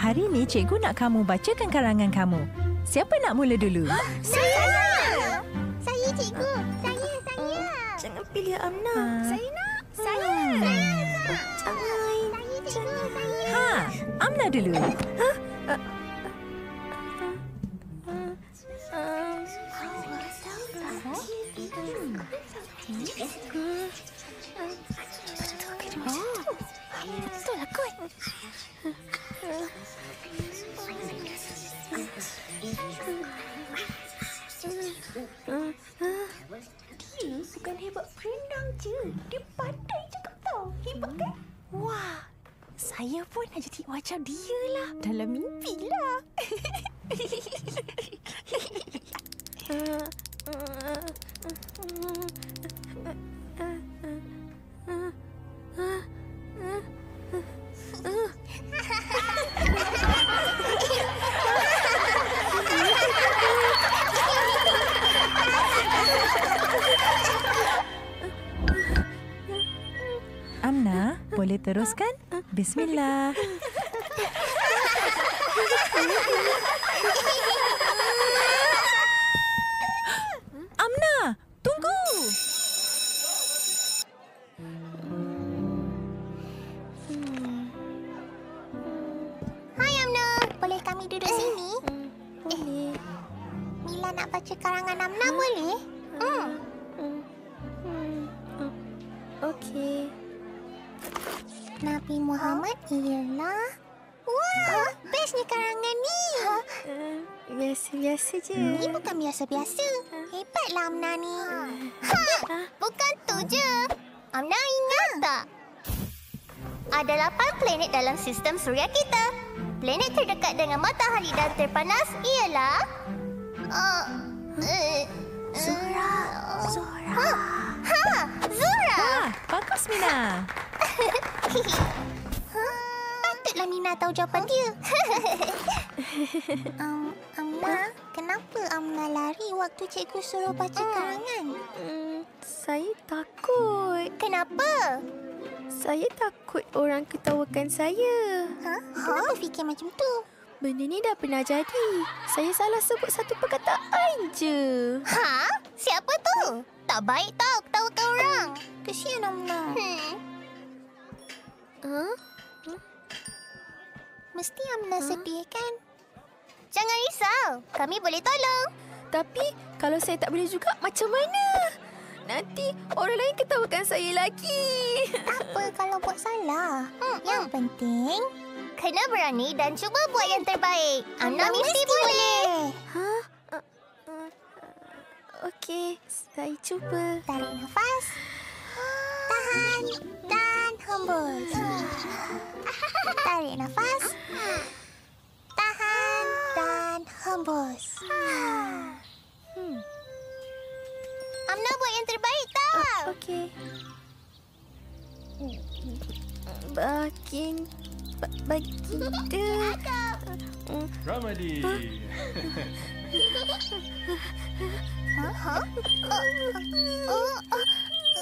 Hari ni cikgu nak kamu bacakan karangan kamu. Siapa nak mula dulu? Saya, cikgu. Saya. Jangan pilih Amna. Saya nak. Saya. Ha, Amna dulu. Betul lah kot. Dia bukan hebat berenang je. Dia pandai cakap tau. Hebat kan? Wah, saya pun nak jadi macam dia lah. Dalam mimpi lah. Amna, boleh teruskan? Bismillah. Amna, tunggu. Hai Amna, boleh kami duduk sini? Boleh. Mila nak baca karangan Amna boleh? Okey. Nabi Muhammad ialah... Wah, bestnya karangan ni. Biasa-biasa je. Ni bukan biasa-biasa. Hebatlah Amna ni. Bukan tu je. Amna ingat tak? Ada 8 planet dalam sistem suria kita. Planet terdekat dengan matahari dan terpanas ialah... Zura. Zura. Bagus, Mina. Patutlah Mina tahu jawapan dia. Amna, kenapa Amna lari waktu cikgu suruh baca karangan? Saya takut. Kenapa? Saya takut orang ketawakan saya. Kenapa fikir macam tu? Benda ni dah pernah jadi. Saya salah sebut satu perkataan je. Siapa tu? Tak baik tau ketawakan orang. Kesian Amna. Mesti Amna sedih kan? Jangan risau. Kami boleh tolong. Tapi kalau saya tak boleh juga, macam mana? Nanti orang lain ketawakan saya lagi. Tak apa kalau buat salah. Yang penting, kena berani dan cuba buat yang terbaik. Amna mesti boleh. Okey, saya cuba. Tarik nafas. Tahan dan hembus. Tarik nafas. Tahan dan hembus. Amna buat yang terbaik tak? Okey. Baginda. Ramadi.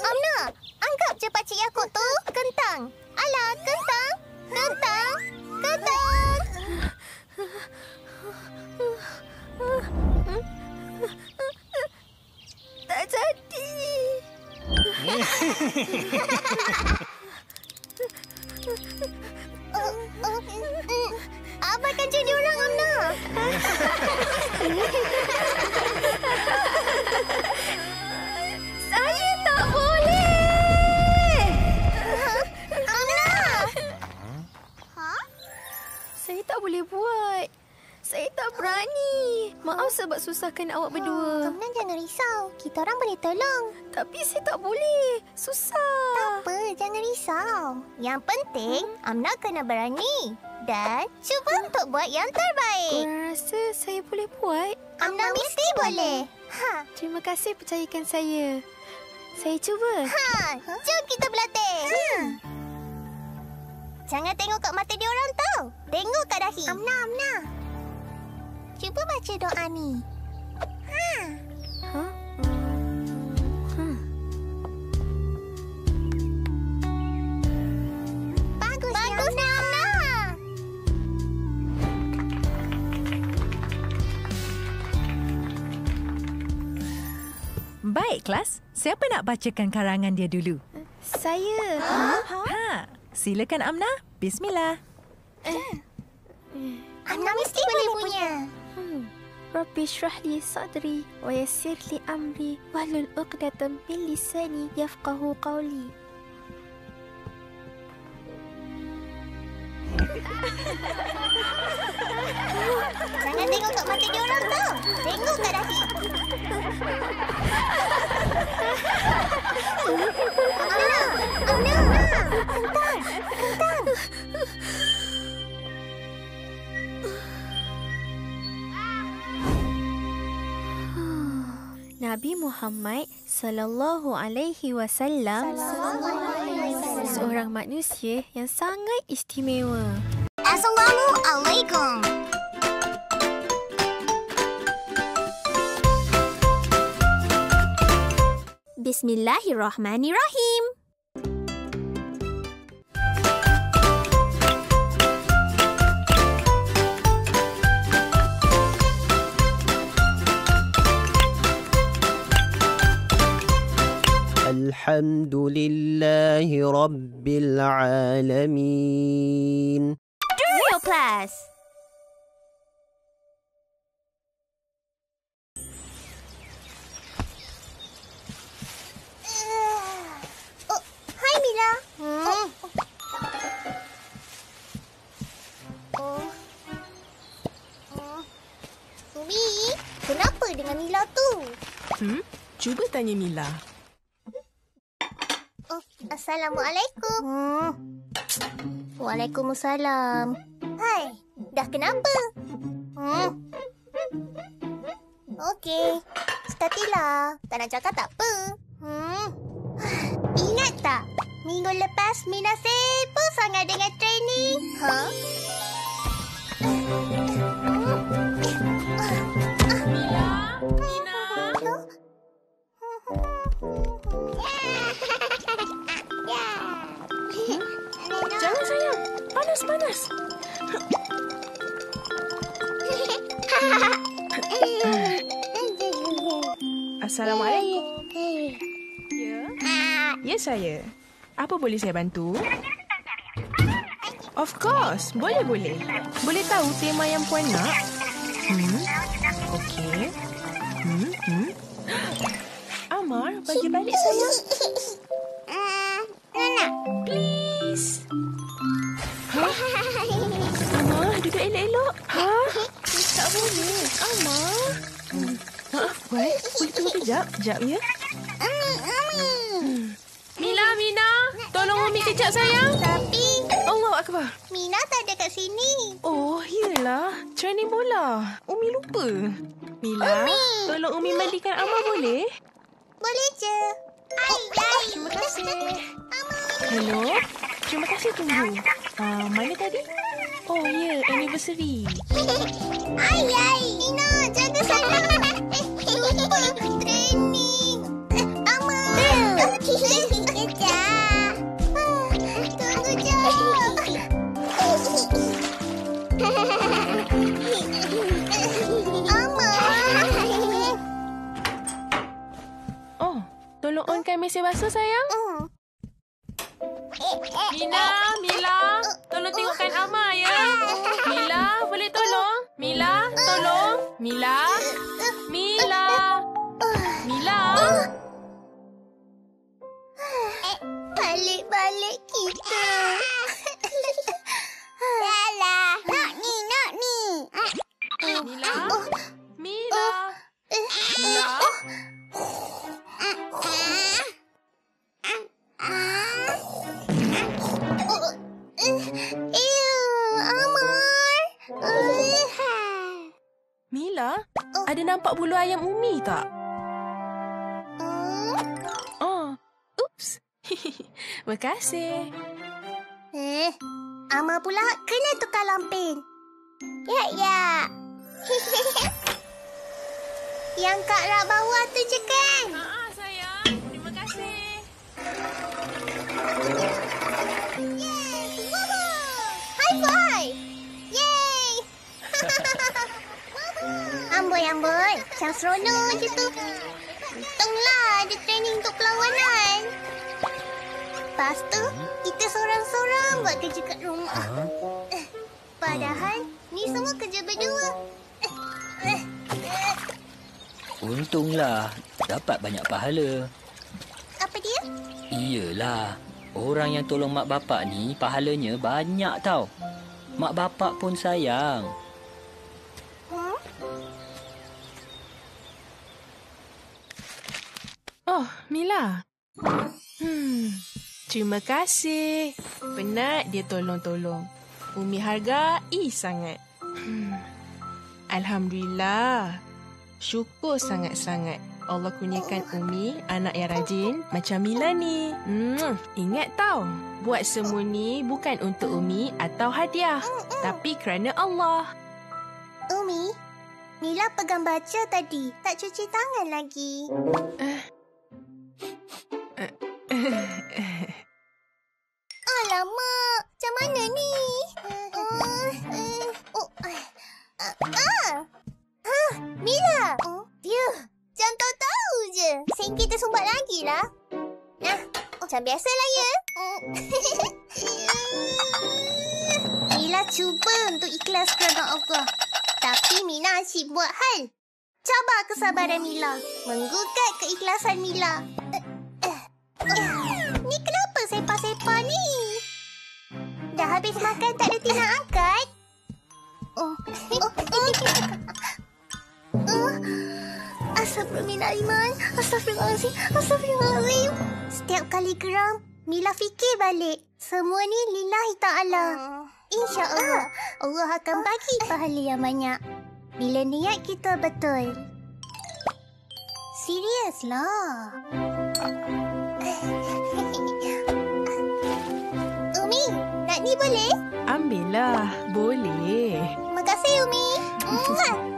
Amna, anggap je pakcik Yakub tu kentang. Alah, kentang. Kentang. Kentang. Tak jadi. Abaikan jadi orang, Amna. Saya tak boleh. Amna. Saya tak boleh buat. Saya tak berani. Maaf sebab susahkan awak berdua. Amna jangan risau. Kita orang boleh tolong. Tapi saya tak boleh. Susah. Tak apa, jangan risau. Yang penting, Amna kena berani. Dan cuba untuk buat yang terbaik. Korang rasa saya boleh buat? Amna mesti boleh. Terima kasih percayakan saya. Saya cuba. Jom kita berlatih. Jangan tengok kat mata dia orang tau. Tengok kat dahi. Amna. Cuba baca doa ni. Bagus ni Amna. Baik, kelas. Siapa nak bacakan karangan dia dulu? Saya. Silakan Amna. Bismillah. Amna mesti boleh punya. Rabbi shrah li sadri wa yassir li amri wahlul 'uqdatam min lisani yafqahu qawli. Jangan tengok kat mata dia orang tau. Tengok kat dahi. Amna. Kentang. Nabi Muhammad sallallahu alaihi wasallam seorang manusia yang sangat istimewa. Assalamualaikum. Bismillahirrahmanirrahim. Alhamdulillahi Rabbil Alamin. Real class. Hai Mila. Umi, kenapa dengan Mila tu? Cuba tanya Mila. Assalamualaikum. Waalaikumsalam. Hai, dah kenapa? Okey, statilah. Tak nak cakap tak apa. Ingat tak? Minggu lepas Mina sibuk sangat dengan training. Jangan sayang. Panas. Assalamualaikum. Ya, saya. Apa boleh saya bantu? Of course. Boleh. Boleh tahu tema yang puan nak? Okey. Amar, bagi balik saya. Please. Amar, duduk elok-elok. Tak boleh. Amar. Maaf, Puan. Boleh tunggu kejap? Kejap, ya? Mina. Tolong Umi kejap, sayang. Tapi Allahu Akbar. Mina tak ada kat sini. Oh, iyalah. Training bola. Umi lupa. Mila, tolong Umi mandikan Amar boleh? Boleh je. Terima kasih. Hello? Terima kasih tunggu. Mana tadi? Oh, ya. Anniversary. Mina, jaga sana. Lupa. Training. Amar. Kejap. Tunggu je. Oh, tolong onkan mesin basuh, sayang. Mila, tolong tengokkan Amar, ya. Mila, boleh tolong? Mila, tolong. Mila. Balik kita. Dahlah. Nak ni. Mila. Amar. Mila, ada nampak bulu ayam Umi tak? Oops. Makasih. Amar pula kena tukar lampin. Ya. Yang kat rak bawah tu je kan? Sayang. Terima kasih. Yay! Woohoo! High five! Yay! Amboi. Macam seronok je tu. Untunglah ada training untuk perlawanan. Lepas tu, kita sorang-sorang buat kerja kat rumah. Padahal, ni semua kerja berdua. Untunglah dapat banyak pahala. Apa dia? Iyalah, orang yang tolong mak bapak ni pahalanya banyak tau. Mak bapak pun sayang. Oh, Mila. Terima kasih. Penat dia tolong-tolong. Umi hargai sangat. Alhamdulillah. Syukur sangat-sangat Allah kurniakan Umi anak yang rajin macam Mila ni. Ingat tau, buat semua ni bukan untuk Umi atau hadiah, tapi kerana Allah. Umi, Mila pegang baca tadi. Tak cuci tangan lagi. Alamak, macam mana ni? Mila! Piuh, jangan tahu-tahu je. Sen kita sumbat lagi lah. Nah, macam biasalah ya. Mila cuba untuk ikhlas kerana Allah. Tapi Mina asyik buat hal. Cabar kesabaran Mila. Menggugat keikhlasan Mila. Ni kenapa sepah-sepah ni? Dah habis makan tak ada tina angkat? Astagfirullahaladzim. Astagfirullahaladzim. Astagfirullahaladzim. Setiap kali geram, Mila fikir balik. Semua ni lillahi ta'ala. InsyaAllah, Allah akan bagi pahala yang banyak. Bila niat kita betul. Seriuslah. Umi, nak ni boleh? Ambillah, boleh. Terima kasih, Umi.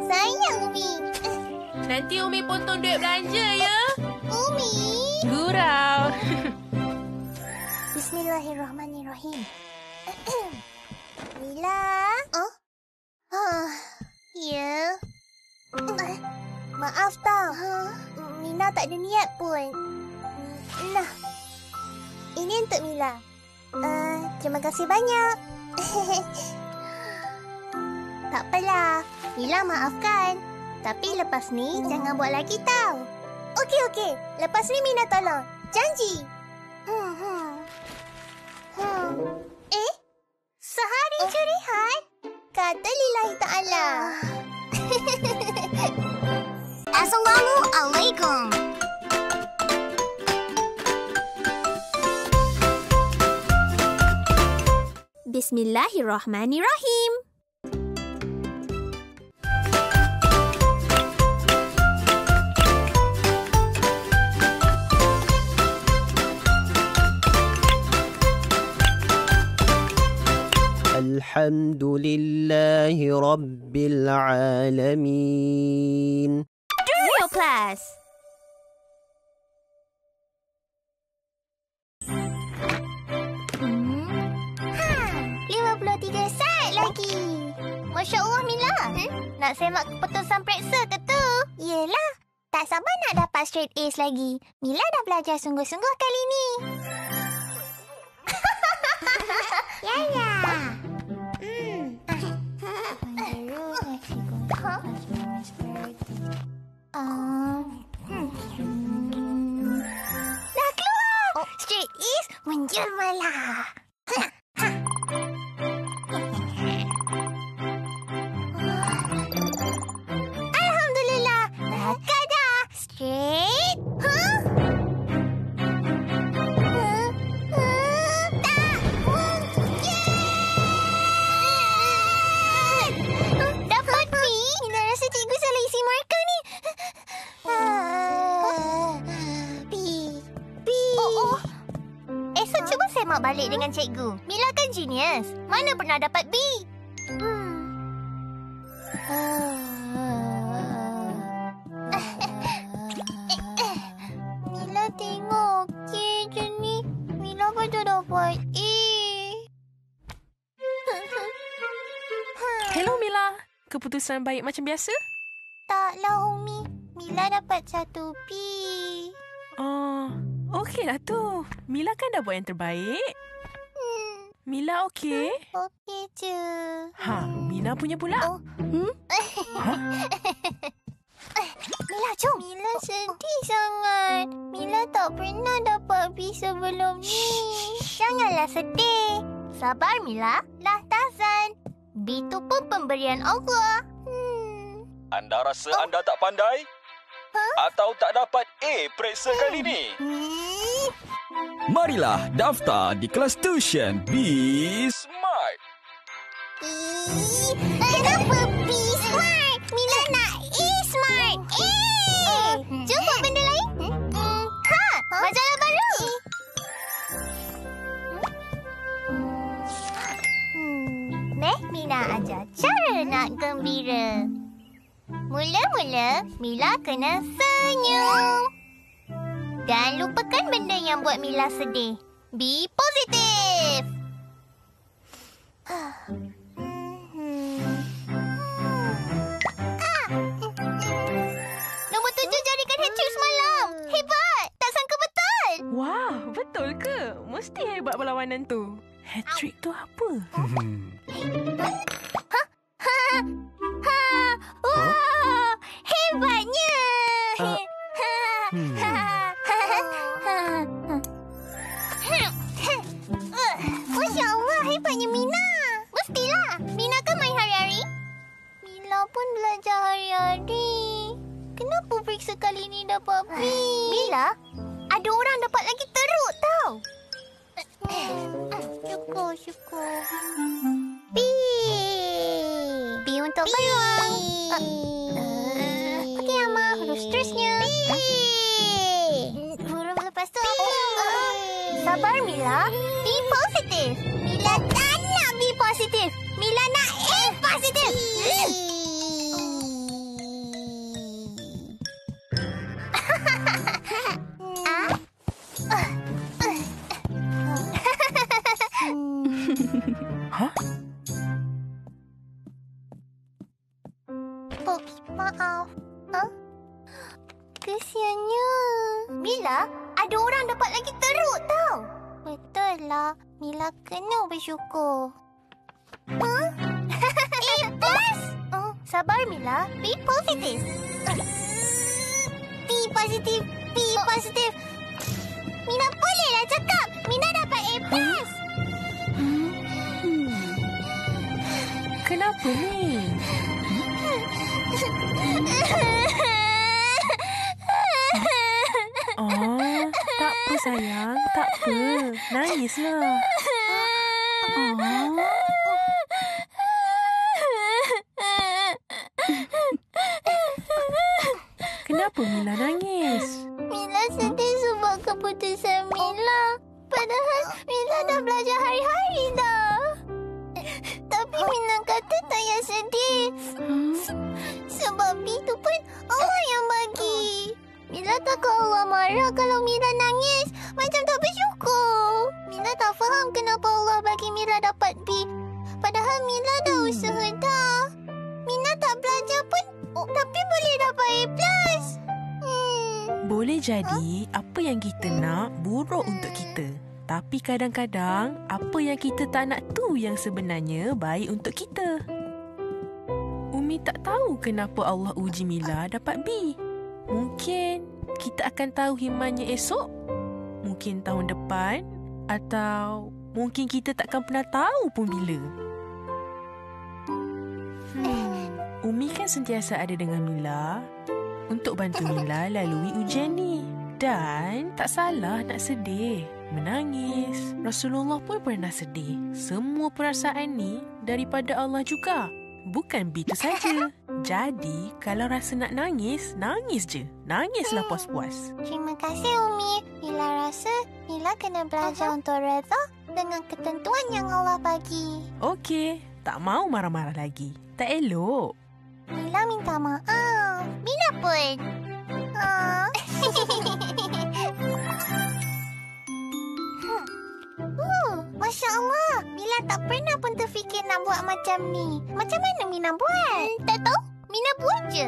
Sayang, Umi. Nanti Umi potong duit belanja ya. Umi. Gurau. Bismillahirrahmanirrahim. Mila. Ya. Maaf tau. Mina tak ada niat pun. Nah. Ini untuk Mila. Terima kasih banyak. Tak apalah. Mila maafkan. Tapi lepas ni jangan buat lagi tau. Okey. Lepas ni Mina tolong. Janji. Sehari curihat. Kata lillahi ta'ala. Assalamualaikum. Bismillahirrahmanirrahim. Alhamdulillahi Rabbil Alamin. Drill class. Masya Allah, Mila. Nak semak keputusan periksa ke tu? Yelah. Tak sabar nak dapat straight A's lagi. Mila dah belajar sungguh-sungguh kali ni. Ya. Dah keluar. Straight A's menjelmalah. Balik dengan cikgu. Mila kan genius. Mana pernah dapat B? Mila tengok. Okey je ni. Mila pada dapat A. Hello Mila. Keputusan baik macam biasa? Taklah Umi. Mila dapat 1 B. Okeylah tu. Mila kan dah buat yang terbaik. Mila okey? Okey je. Mila punya pula. Mila, jom. Mila sedih sangat. Mila tak pernah dapat B sebelum ni. Janganlah sedih. Sabar, Mila. Lah Tarzan. B tu pun pemberian Allah. Anda rasa anda tak pandai? Atau tak dapat A periksa kali ni? Marilah daftar di kelas tuition B Smart. Kenapa B Smart? Mila nak A Smart. Jom buat benda lain. Majalah baru. Mila ajar cara nak gembira. Mula-mula, Mila kena senyum. Dan lupakan benda yang buat Mila sedih. Be positif. Nombor 7 jadikan hat-trick semalam. Hebat. Tak sangka betul. Wah, betul ke? Mesti hebat perlawanan tu. Hat-trick tu apa? Wah, hebatnya. Masya Allah, hebatnya Mina. Mestilah. Mina kan main hari-hari. Mila pun belajar hari-hari. Kenapa periksa kali ni dapat B? Mila, ada orang dapat lagi teruk tau. Syukur. B. B untuk beruang. Okey, Amma. Huruf seterusnya. B. Huruf lepas tu. Sabar, Mila. Be positif. Mila tak nak be positif. Mila nak A positif. Oops, maaf. Kesiannya. Mila, ada orang dapat lagi teruk tau. Betul lah. Mila kena bersyukur. A plus? Sabar, Mila. Be positif. Be positif. Be positif. Mila bolehlah cakap. Mila dapat A plus. Kenapa ni? Oh, tak apa sayang. Tak apa. Nangislah. Kenapa Mila nangis? Mila sedih sebab keputusan Mila. Padahal Mila dah belajar hari-hari dah. Tapi Mila kata tak payah sedih. Sebab itu pun Allah yang bagi. Mila takut Allah marah kalau Mila nangis. Macam tak bersyukur. Mila tak faham kenapa Allah bagi Mila dapat B. Padahal Mila dah usaha dah. Mila tak belajar pun tapi boleh dapat A+. Boleh jadi apa yang kita nak buruk untuk kita. Tapi kadang-kadang apa yang kita tak nak tu yang sebenarnya baik untuk kita. Umi tak tahu kenapa Allah uji Mila dapat B. Mungkin kita akan tahu hikmahnya esok. Mungkin tahun depan. Atau mungkin kita takkan pernah tahu pun bila. Umi kan sentiasa ada dengan Mila untuk bantu Mila lalui ujian ni. Dan tak salah nak sedih, menangis. Rasulullah pun pernah sedih. Semua perasaan ni daripada Allah juga. Bukan begitu saja. Jadi, kalau rasa nak nangis, nangis je. Nangislah puas-puas. Terima kasih, Umi. Mila rasa Mila kena belajar untuk redha dengan ketentuan yang Allah bagi. Okey, tak mau marah-marah lagi. Tak elok. Mila minta maaf. Mila pun. Masya Allah. Mila tak pernah pun terfikir nak buat macam ni. Macam mana Mina buat? Tak tahu. Mina buat je.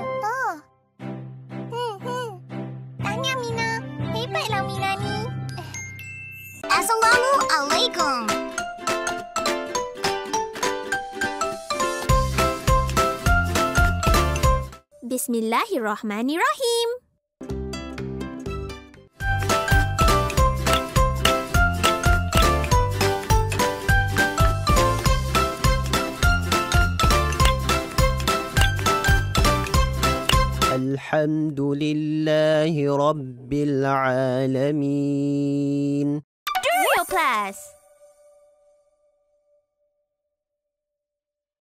Tanya Mina. Hebatlah Mina ni. Assalamualaikum. Bismillahirrahmanirrahim. Alhamdulillahi Rabbil Alamin. Drill class.